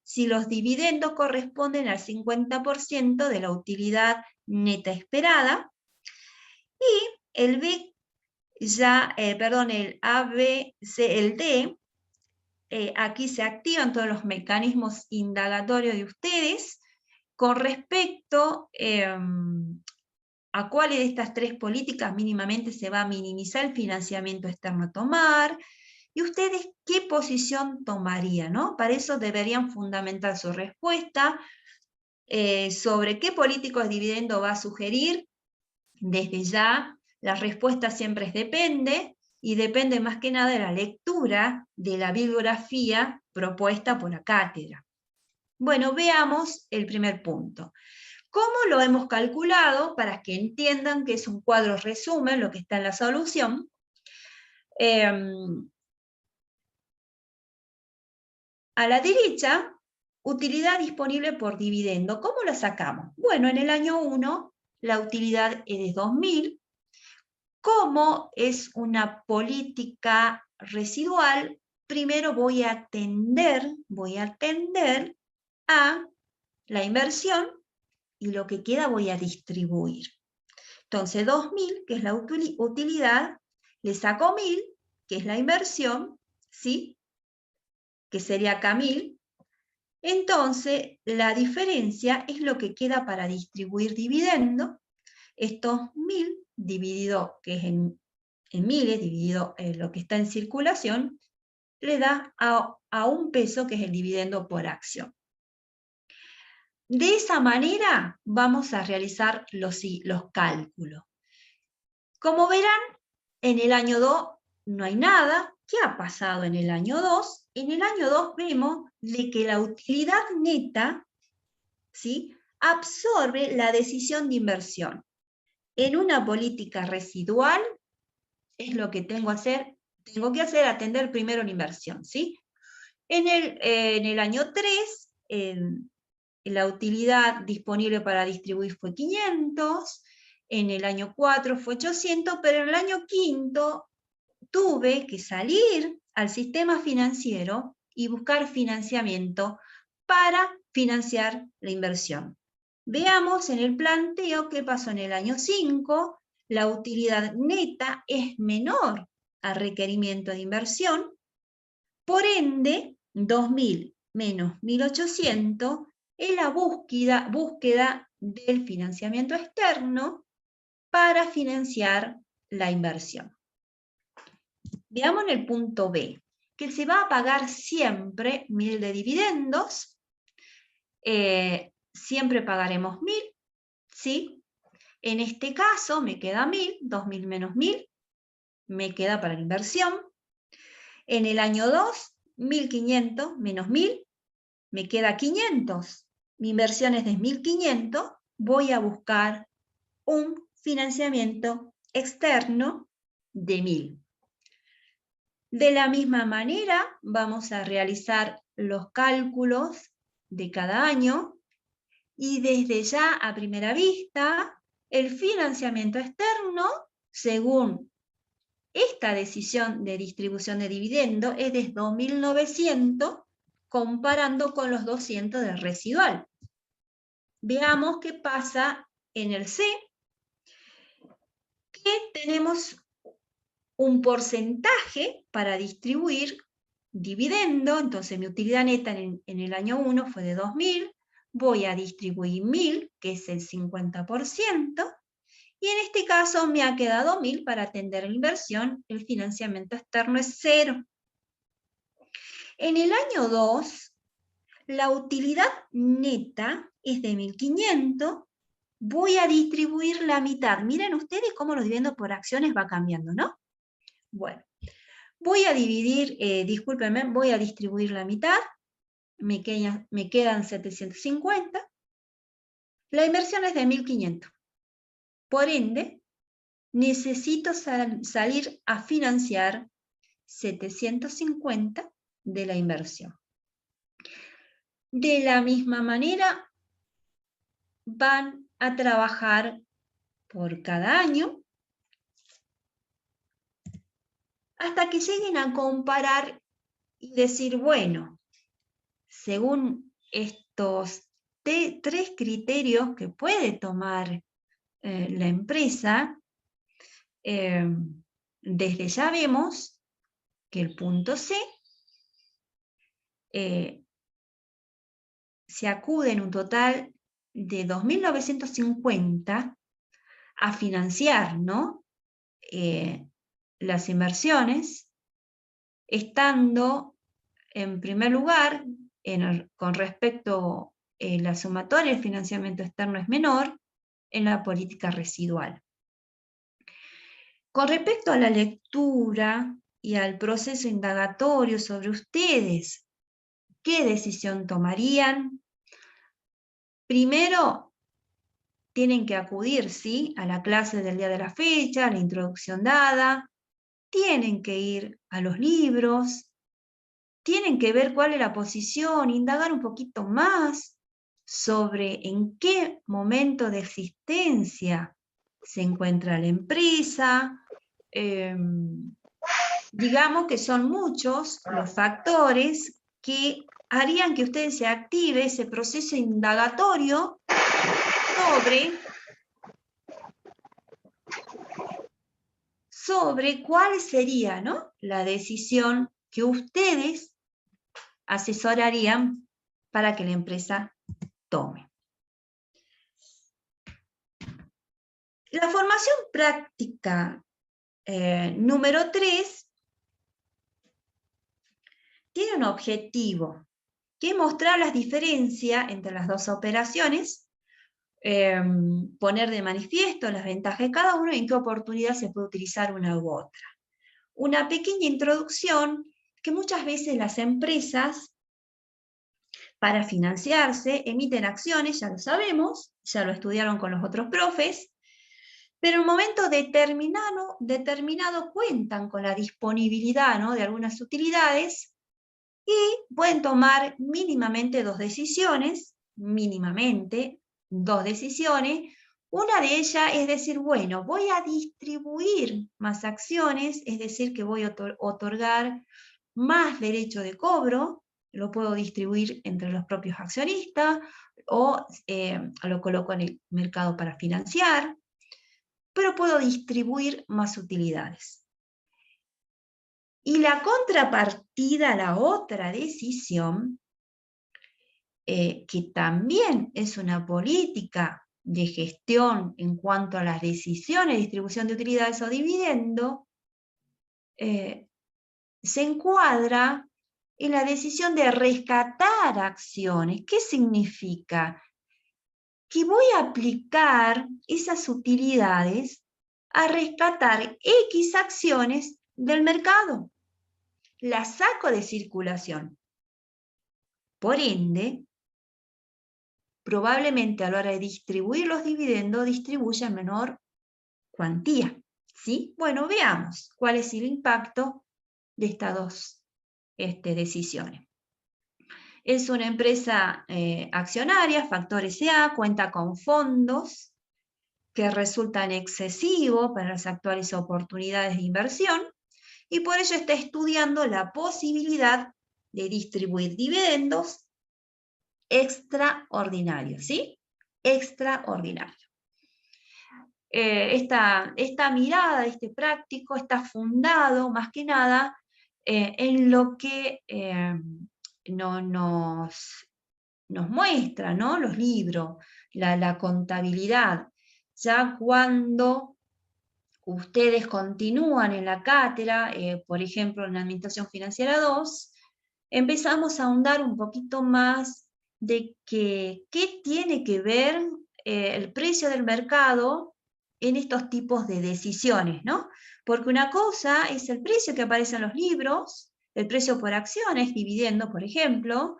si los dividendos corresponden al 50% de la utilidad neta esperada. Y el B, el A, B, C, el D, aquí se activan todos los mecanismos indagatorios de ustedes con respecto a cuáles de estas 3 políticas mínimamente se va a minimizar el financiamiento externo a tomar, y ustedes qué posición tomarían, ¿no? Para eso deberían fundamentar su respuesta sobre qué político de dividendo va a sugerir. Desde ya, la respuesta siempre es depende, y depende más que nada de la lectura de la bibliografía propuesta por la cátedra. Bueno, veamos el primer punto. ¿Cómo lo hemos calculado? Para que entiendan que es un cuadro resumen lo que está en la solución. A la derecha, utilidad disponible por dividendo. ¿Cómo la sacamos? Bueno, en el año 1, la utilidad es de 2.000. Como es una política residual, primero voy a atender a la inversión, y lo que queda voy a distribuir. Entonces 2.000, que es la utilidad, le saco 1.000, que es la inversión, ¿sí?, que sería acá 1.000. Entonces la diferencia es lo que queda para distribuir dividendo. Estos 1.000 dividido, que es en miles, dividido en lo que está en circulación, le da a 1 peso, que es el dividendo por acción. De esa manera vamos a realizar los cálculos. Como verán, en el año 2 no hay nada. ¿Qué ha pasado en el año 2? En el año 2 vemos de que la utilidad neta, ¿sí?, absorbe la decisión de inversión. En una política residual es lo que tengo que hacer, atender primero la inversión, ¿sí? En el año 3, la utilidad disponible para distribuir fue 500, en el año 4 fue 800, pero en el año 5 tuve que salir al sistema financiero y buscar financiamiento para financiar la inversión. Veamos en el planteo qué pasó en el año 5. La utilidad neta es menor al requerimiento de inversión, por ende, 2.000 menos 1.800 es la búsqueda del financiamiento externo para financiar la inversión. Veamos en el punto B, que se va a pagar siempre 1.000 de dividendos, siempre pagaremos 1.000, ¿sí? En este caso me queda 1.000, 2.000 menos 1.000, me queda para la inversión. En el año 2, 1.500 menos 1.000, me queda 500. Mi inversión es de 1.500, voy a buscar un financiamiento externo de 1.000. De la misma manera, vamos a realizar los cálculos de cada año y desde ya a primera vista, el financiamiento externo, según esta decisión de distribución de dividendo, es de 2.900 comparando con los 200 del residual. Veamos qué pasa en el C, que tenemos un porcentaje para distribuir dividendo, entonces mi utilidad neta en el año 1 fue de 2.000, voy a distribuir 1.000, que es el 50%, y en este caso me ha quedado 1.000 para atender la inversión, el financiamiento externo es 0. En el año 2, la utilidad neta es de 1.500, voy a distribuir la mitad. Miren ustedes cómo los dividendos por acciones va cambiando, ¿no? Bueno, voy a dividir, discúlpenme, voy a distribuir la mitad, me quedan 750, la inversión es de 1.500. Por ende, necesito salir a financiar 750 de la inversión. De la misma manera, van a trabajar por cada año hasta que lleguen a comparar y decir, bueno, según estos tres criterios que puede tomar la empresa, desde ya vemos que el punto C se acude en un total de 2.950 a financiar, ¿no? Las inversiones, estando en primer lugar, con respecto a la sumatoria, el financiamiento externo es menor en la política residual. Con respecto a la lectura y al proceso indagatorio sobre ustedes, ¿qué decisión tomarían? Primero, tienen que acudir, ¿sí?, a la clase del día de la fecha, a la introducción dada, tienen que ir a los libros, tienen que ver cuál es la posición, indagar un poquito más sobre en qué momento de existencia se encuentra la empresa. Digamos que son muchos los factores que harían que usted se active ese proceso indagatorio sobre cuál sería, ¿no?, la decisión que ustedes asesorarían para que la empresa tome. La formación práctica número 3 tiene un objetivo, que es mostrar las diferencias entre las dos operaciones, poner de manifiesto las ventajas de cada uno y en qué oportunidad se puede utilizar una u otra. Una pequeña introducción que muchas veces las empresas, para financiarse, emiten acciones, ya lo sabemos, ya lo estudiaron con los otros profes, pero en un momento determinado cuentan con la disponibilidad, ¿no?, de algunas utilidades y pueden tomar mínimamente dos decisiones. Una de ellas es decir, bueno, voy a distribuir más acciones, es decir, que voy a otorgar más derecho de cobro, lo puedo distribuir entre los propios accionistas o lo coloco en el mercado para financiar, pero puedo distribuir más utilidades. Y la contrapartida, la otra decisión, que también es una política de gestión en cuanto a las decisiones de distribución de utilidades o dividendo, se encuadra en la decisión de rescatar acciones. ¿Qué significa? Que voy a aplicar esas utilidades a rescatar X acciones del mercado. Las saco de circulación. Por ende, probablemente a la hora de distribuir los dividendos, distribuya en menor cuantía. ¿Sí? Bueno, veamos cuál es el impacto de estas dos decisiones. Es una empresa accionaria, Factor S.A., cuenta con fondos que resultan excesivos para las actuales oportunidades de inversión y por ello está estudiando la posibilidad de distribuir dividendos extraordinarios, ¿sí? Extraordinario. Esta mirada, este práctico, está fundado más que nada en lo que nos muestra, ¿no? Los libros, la contabilidad. Ya cuando ustedes continúan en la cátedra, por ejemplo en la Administración Financiera 2, empezamos a ahondar un poquito más de qué tiene que ver el precio del mercado en estos tipos de decisiones, ¿no? Porque una cosa es el precio que aparece en los libros, el precio por acciones, dividendo, por ejemplo,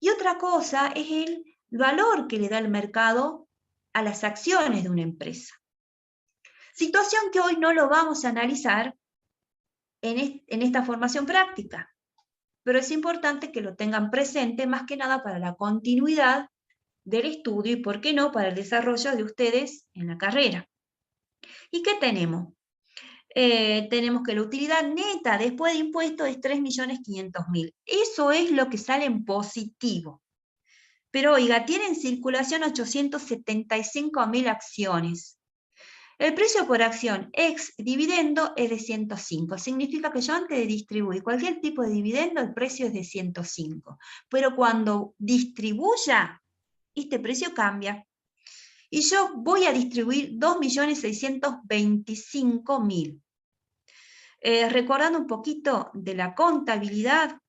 y otra cosa es el valor que le da el mercado a las acciones de una empresa. Situación que hoy no lo vamos a analizar en esta formación práctica, pero es importante que lo tengan presente más que nada para la continuidad del estudio y, por qué no, para el desarrollo de ustedes en la carrera. ¿Y qué tenemos? Tenemos que la utilidad neta después de impuestos es 3.500.000. Eso es lo que sale en positivo. Pero oiga, tiene en circulación 875.000 acciones. El precio por acción ex dividendo es de 105. Significa que yo antes de distribuir cualquier tipo de dividendo, el precio es de 105. Pero cuando distribuya, este precio cambia. Y yo voy a distribuir 2.625.000. Recordando un poquito de la contabilidad,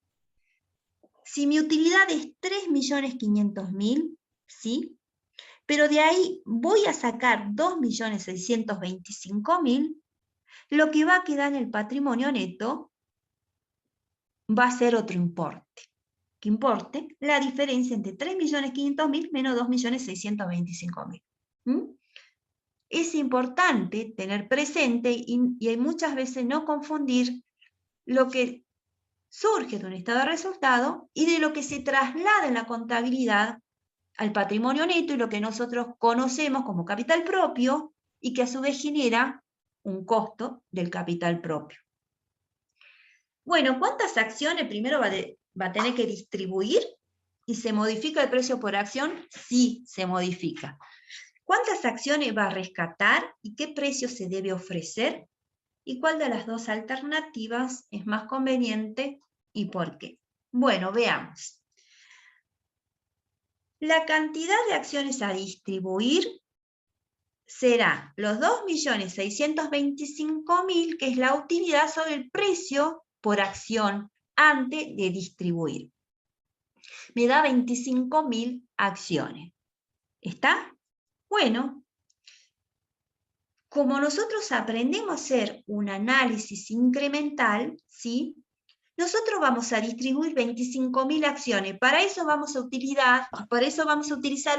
si mi utilidad es 3.500.000, ¿sí? Pero de ahí voy a sacar 2.625.000, lo que va a quedar en el patrimonio neto va a ser otro importe. ¿Qué importe? La diferencia entre 3.500.000 menos 2.625.000. Es importante tener presente y muchas veces no confundir lo que surge de un estado de resultado y de lo que se traslada en la contabilidad al patrimonio neto y lo que nosotros conocemos como capital propio y que a su vez genera un costo del capital propio. Bueno, ¿cuántas acciones primero va a tener que distribuir? ¿Y se modifica el precio por acción? Sí, se modifica. ¿Cuántas acciones va a rescatar y qué precio se debe ofrecer? ¿Y cuál de las dos alternativas es más conveniente y por qué? Bueno, veamos. La cantidad de acciones a distribuir será los 2.625.000, que es la utilidad sobre el precio por acción antes de distribuir. Me da 25.000 acciones. ¿Está? Bueno, como nosotros aprendemos a hacer un análisis incremental, ¿sí? Nosotros vamos a distribuir 25.000 acciones. Para eso vamos a utilizar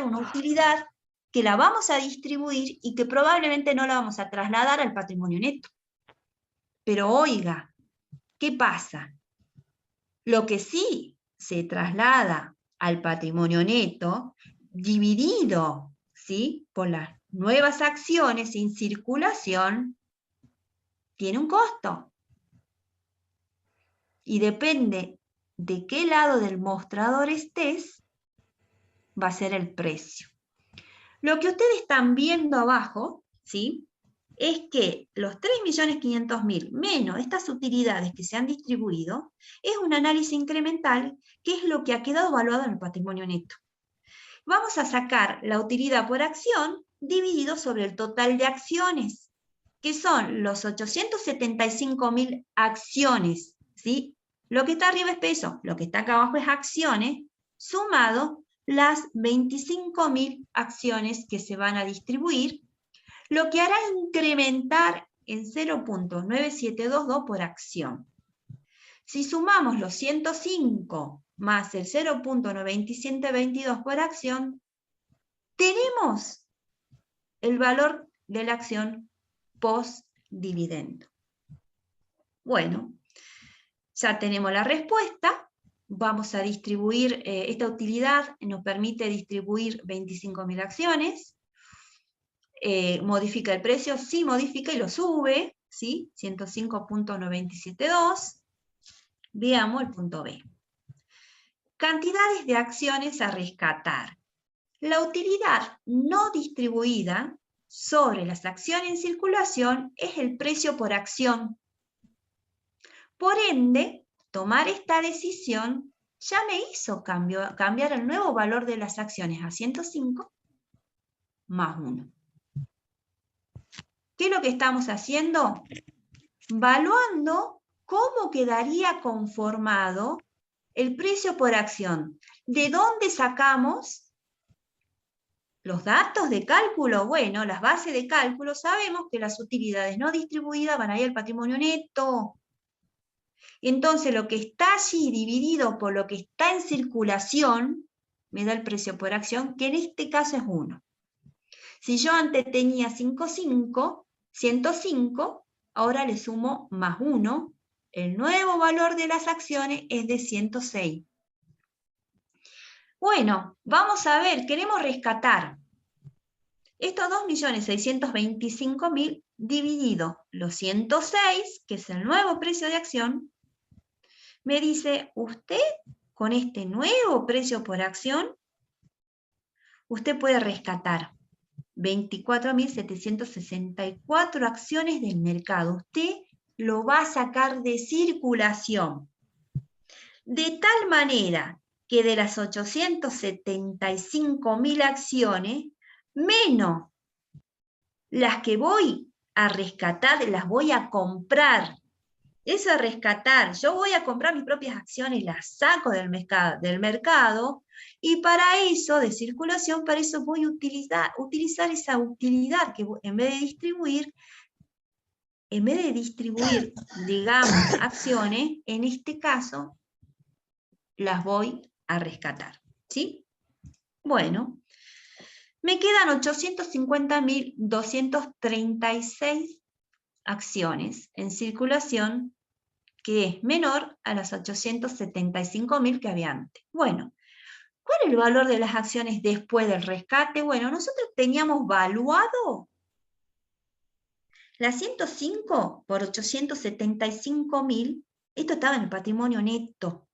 una utilidad que la vamos a distribuir y que probablemente no la vamos a trasladar al patrimonio neto. Pero oiga, ¿qué pasa? Lo que sí se traslada al patrimonio neto, dividido, ¿sí?, por las nuevas acciones en circulación, tiene un costo. Y depende de qué lado del mostrador estés, va a ser el precio. Lo que ustedes están viendo abajo, ¿sí?, es que los 3.500.000 menos estas utilidades que se han distribuido es un análisis incremental, que es lo que ha quedado evaluado en el patrimonio neto. Vamos a sacar la utilidad por acción dividido sobre el total de acciones, que son los 875.000 acciones, ¿sí? Lo que está arriba es peso, lo que está acá abajo es acciones, sumado las 25.000 acciones que se van a distribuir, lo que hará incrementar en 0.9722 por acción. Si sumamos los 105 más el 0.9722 por acción, tenemos el valor de la acción post-dividendo. Bueno, ya tenemos la respuesta. Vamos a distribuir, esta utilidad nos permite distribuir 25.000 acciones. Modifica el precio, sí modifica y lo sube, ¿sí? 105.972. Veamos el punto B. Cantidades de acciones a rescatar. La utilidad no distribuida sobre las acciones en circulación es el precio por acción. Por ende, tomar esta decisión ya me hizo cambiar el nuevo valor de las acciones a 105 más 1. ¿Qué es lo que estamos haciendo? Valuando cómo quedaría conformado el precio por acción. ¿De dónde sacamos los datos de cálculo? Bueno, las bases de cálculo, sabemos que las utilidades no distribuidas van a ir al patrimonio neto. Entonces, lo que está allí dividido por lo que está en circulación, me da el precio por acción, que en este caso es 1. Si yo antes tenía 105, ahora le sumo más 1. El nuevo valor de las acciones es de 106. Bueno, vamos a ver, queremos rescatar estos 2.625.000 dividido los 106, que es el nuevo precio de acción. Me dice, usted con este nuevo precio por acción, usted puede rescatar 24.764 acciones del mercado. Usted lo va a sacar de circulación. De tal manera que de las 875.000 acciones, menos las que voy a rescatar, las voy a comprar. Eso es rescatar. Yo voy a comprar mis propias acciones, las saco del mercado, y para eso, de circulación, para eso voy a utilizar esa utilidad que en vez de distribuir, digamos, acciones, en este caso, las voy a rescatar, ¿sí? Bueno, me quedan 850.236 acciones en circulación, que es menor a las 875.000 que había antes. Bueno, ¿cuál es el valor de las acciones después del rescate? Bueno, nosotros teníamos valuado las 105 por 875.000, esto estaba en el patrimonio neto,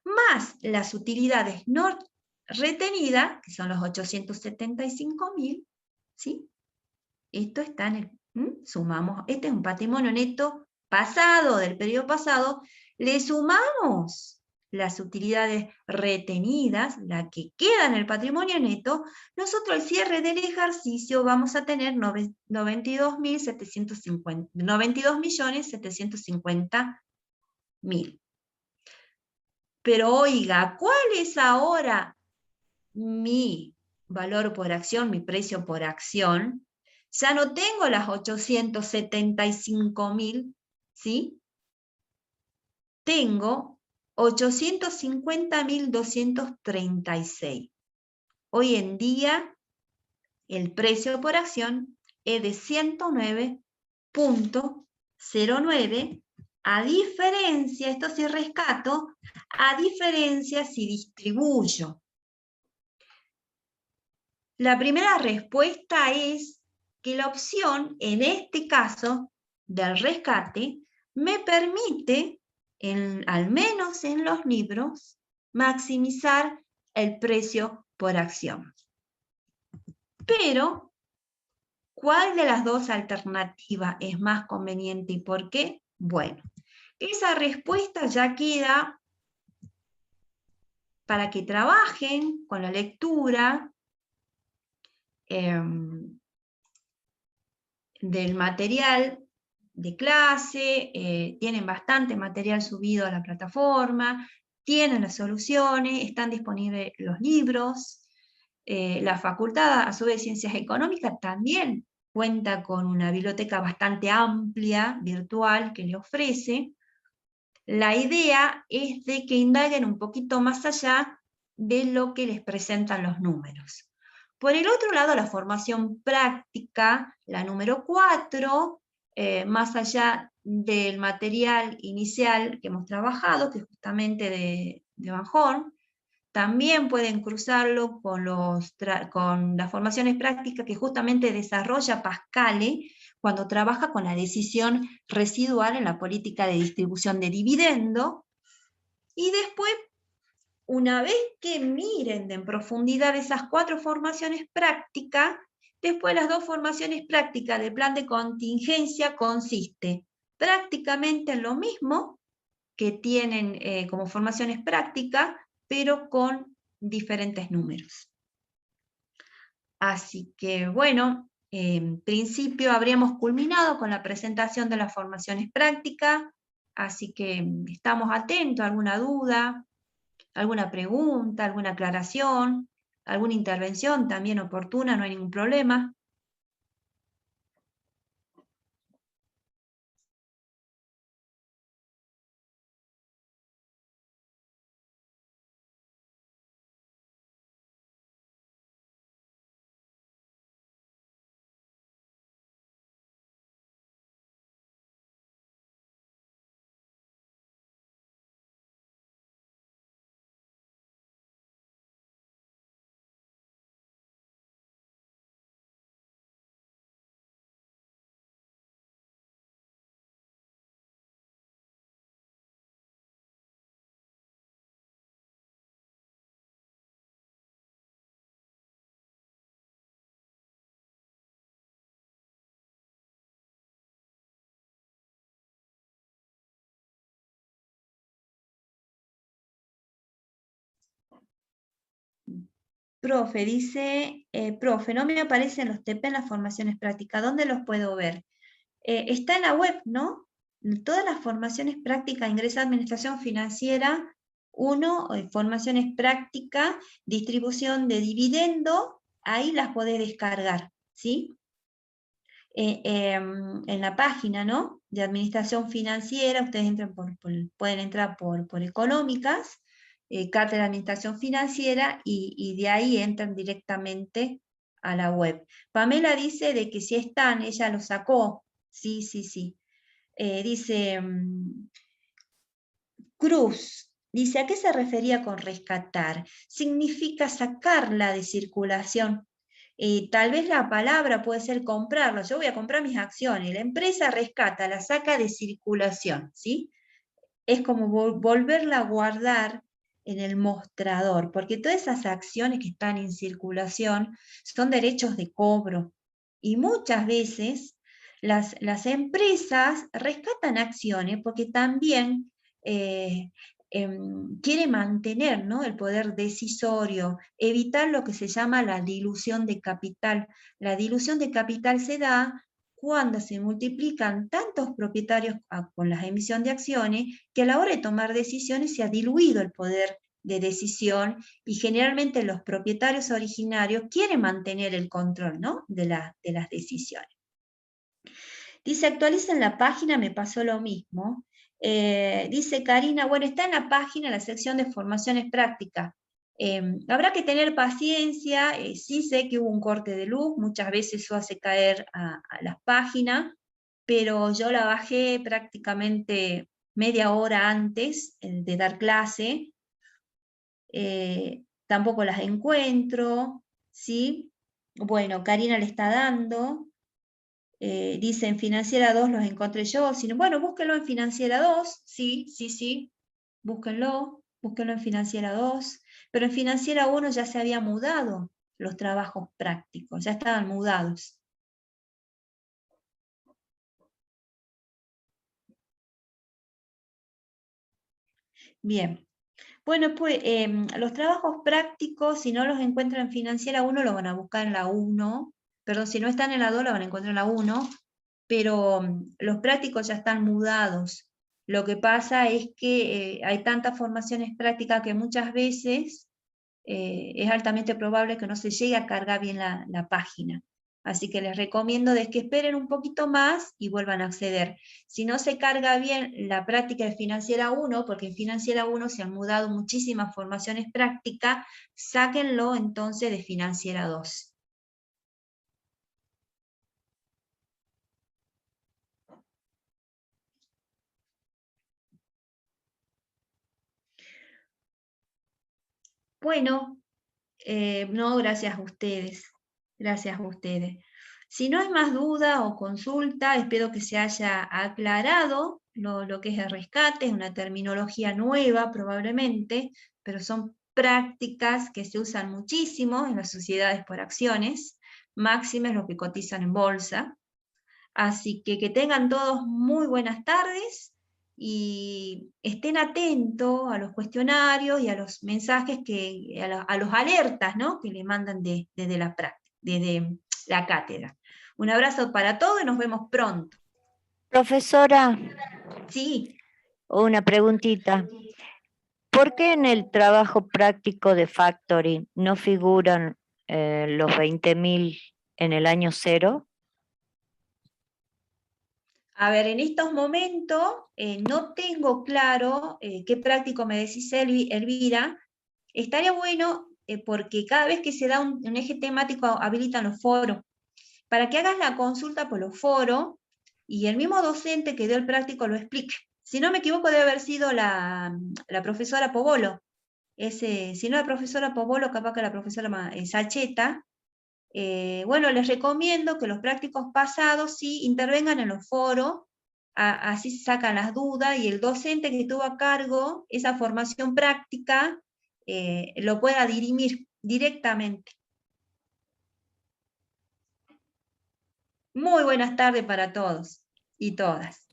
más las utilidades no retenidas, que son los 875.000, ¿sí? Esto está en el, sumamos, este es un patrimonio neto pasado, del periodo pasado, le sumamos las utilidades retenidas, la que queda en el patrimonio neto, nosotros al cierre del ejercicio vamos a tener 92.750.000. Pero oiga, ¿cuál es ahora mi valor por acción, mi precio por acción? Ya no tengo las 875.000, ¿sí? Tengo 850.236. Hoy en día, el precio por acción es de 109.09, a diferencia, esto sí rescato, a diferencia si distribuyo. La primera respuesta es que la opción, en este caso, del rescate, me permite, al menos en los libros, maximizar el precio por acción. Pero ¿Cuál de las dos alternativas es más conveniente y por qué? Bueno, esa respuesta ya queda para que trabajen con la lectura del material de clase, tienen bastante material subido a la plataforma, tienen las soluciones, están disponibles los libros. La Facultad, a su vez, de Ciencias Económicas también cuenta con una biblioteca bastante amplia, virtual, que le ofrece. La idea es de que indaguen un poquito más allá de lo que les presentan los números. Por el otro lado, la formación práctica, la número 4, más allá del material inicial que hemos trabajado, que es justamente de Van Horn, también pueden cruzarlo con las formaciones prácticas que justamente desarrolla Pascale cuando trabaja con la decisión residual en la política de distribución de dividendo. Y después, una vez que miren en profundidad esas 4 formaciones prácticas, después las 2 formaciones prácticas del plan de contingencia consiste prácticamente en lo mismo que tienen como formaciones prácticas, pero con diferentes números. Así que bueno, en principio habríamos culminado con la presentación de las formaciones prácticas, así que estamos atentos a alguna duda, alguna pregunta, alguna aclaración, alguna intervención también oportuna, no hay ningún problema. Profe, dice, profe, no me aparecen los TP en las formaciones prácticas, ¿dónde los puedo ver? Está en la web, ¿no? Todas las formaciones prácticas, ingresa a Administración Financiera, 1, formaciones prácticas, distribución de dividendo, ahí las podés descargar, ¿sí? En la página, ¿no? De Administración Financiera, ustedes entran pueden entrar por Económicas, Cátedra de Administración Financiera, y de ahí entran directamente a la web. Pamela dice de que si están, ella lo sacó. Sí, sí, sí. Dice Cruz, dice, ¿a qué se refería con rescatar? Significa sacarla de circulación. Tal vez la palabra puede ser comprarlo. Yo voy a comprar mis acciones. La empresa rescata, la saca de circulación, ¿sí? Es como volverla a guardar en el mostrador, porque todas esas acciones que están en circulación son derechos de cobro. Y muchas veces las empresas rescatan acciones porque también quiere mantener, ¿no?, el poder decisorio, evitar lo que se llama la dilución de capital. La dilución de capital se da cuando se multiplican tantos propietarios con la emisión de acciones, que a la hora de tomar decisiones se ha diluido el poder de decisión, y generalmente los propietarios originarios quieren mantener el control, ¿no?, de las decisiones. Dice, actualicen la página, me pasó lo mismo. Dice Karina, bueno, está en la página, en la sección de formaciones prácticas. Habrá que tener paciencia, sí sé que hubo un corte de luz, muchas veces eso hace caer a las páginas, pero yo la bajé prácticamente media hora antes de dar clase, tampoco las encuentro, ¿sí? Bueno, Karina le está dando, dice en Financiera 2 los encontré yo, sino, bueno, búsquenlo en Financiera 2, sí, sí, sí, búsquenlo en Financiera 2, pero en Financiera 1 ya se había mudado los trabajos prácticos, ya estaban mudados. Bien. Bueno, pues los trabajos prácticos, si no los encuentran en Financiera 1, los van a buscar en la 1. Perdón, si no están en la 2, los van a encontrar en la 1. Pero los prácticos ya están mudados. Lo que pasa es que hay tantas formaciones prácticas que muchas veces es altamente probable que no se llegue a cargar bien la página. Así que les recomiendo que esperen un poquito más y vuelvan a acceder. Si no se carga bien la práctica de Financiera 1, porque en Financiera 1 se han mudado muchísimas formaciones prácticas, sáquenlo entonces de Financiera 2. Bueno, no, gracias a ustedes. Gracias a ustedes. Si no hay más duda o consulta, espero que se haya aclarado lo que es el rescate, es una terminología nueva probablemente, pero son prácticas que se usan muchísimo en las sociedades por acciones, máximas los que cotizan en bolsa. Así que tengan todos muy buenas tardes y estén atentos a los cuestionarios y a los mensajes, a los alertas, ¿no?, que le mandan desde la cátedra. Un abrazo para todos y nos vemos pronto. Profesora, Sí. una preguntita. ¿Por qué en el trabajo práctico de Factory no figuran los 20.000 en el año 0? A ver, en estos momentos no tengo claro qué práctico me decís, Elvira. Estaría bueno porque cada vez que se da un eje temático habilitan los foros. Para que hagas la consulta por los foros y el mismo docente que dio el práctico lo explique. Si no me equivoco, debe haber sido la profesora Pobolo. Si no la profesora Pobolo, capaz que la profesora Sacheta. Bueno, les recomiendo que los prácticos pasados sí intervengan en los foros, así se sacan las dudas y el docente que tuvo a cargo esa formación práctica lo pueda dirimir directamente. Muy buenas tardes para todos y todas.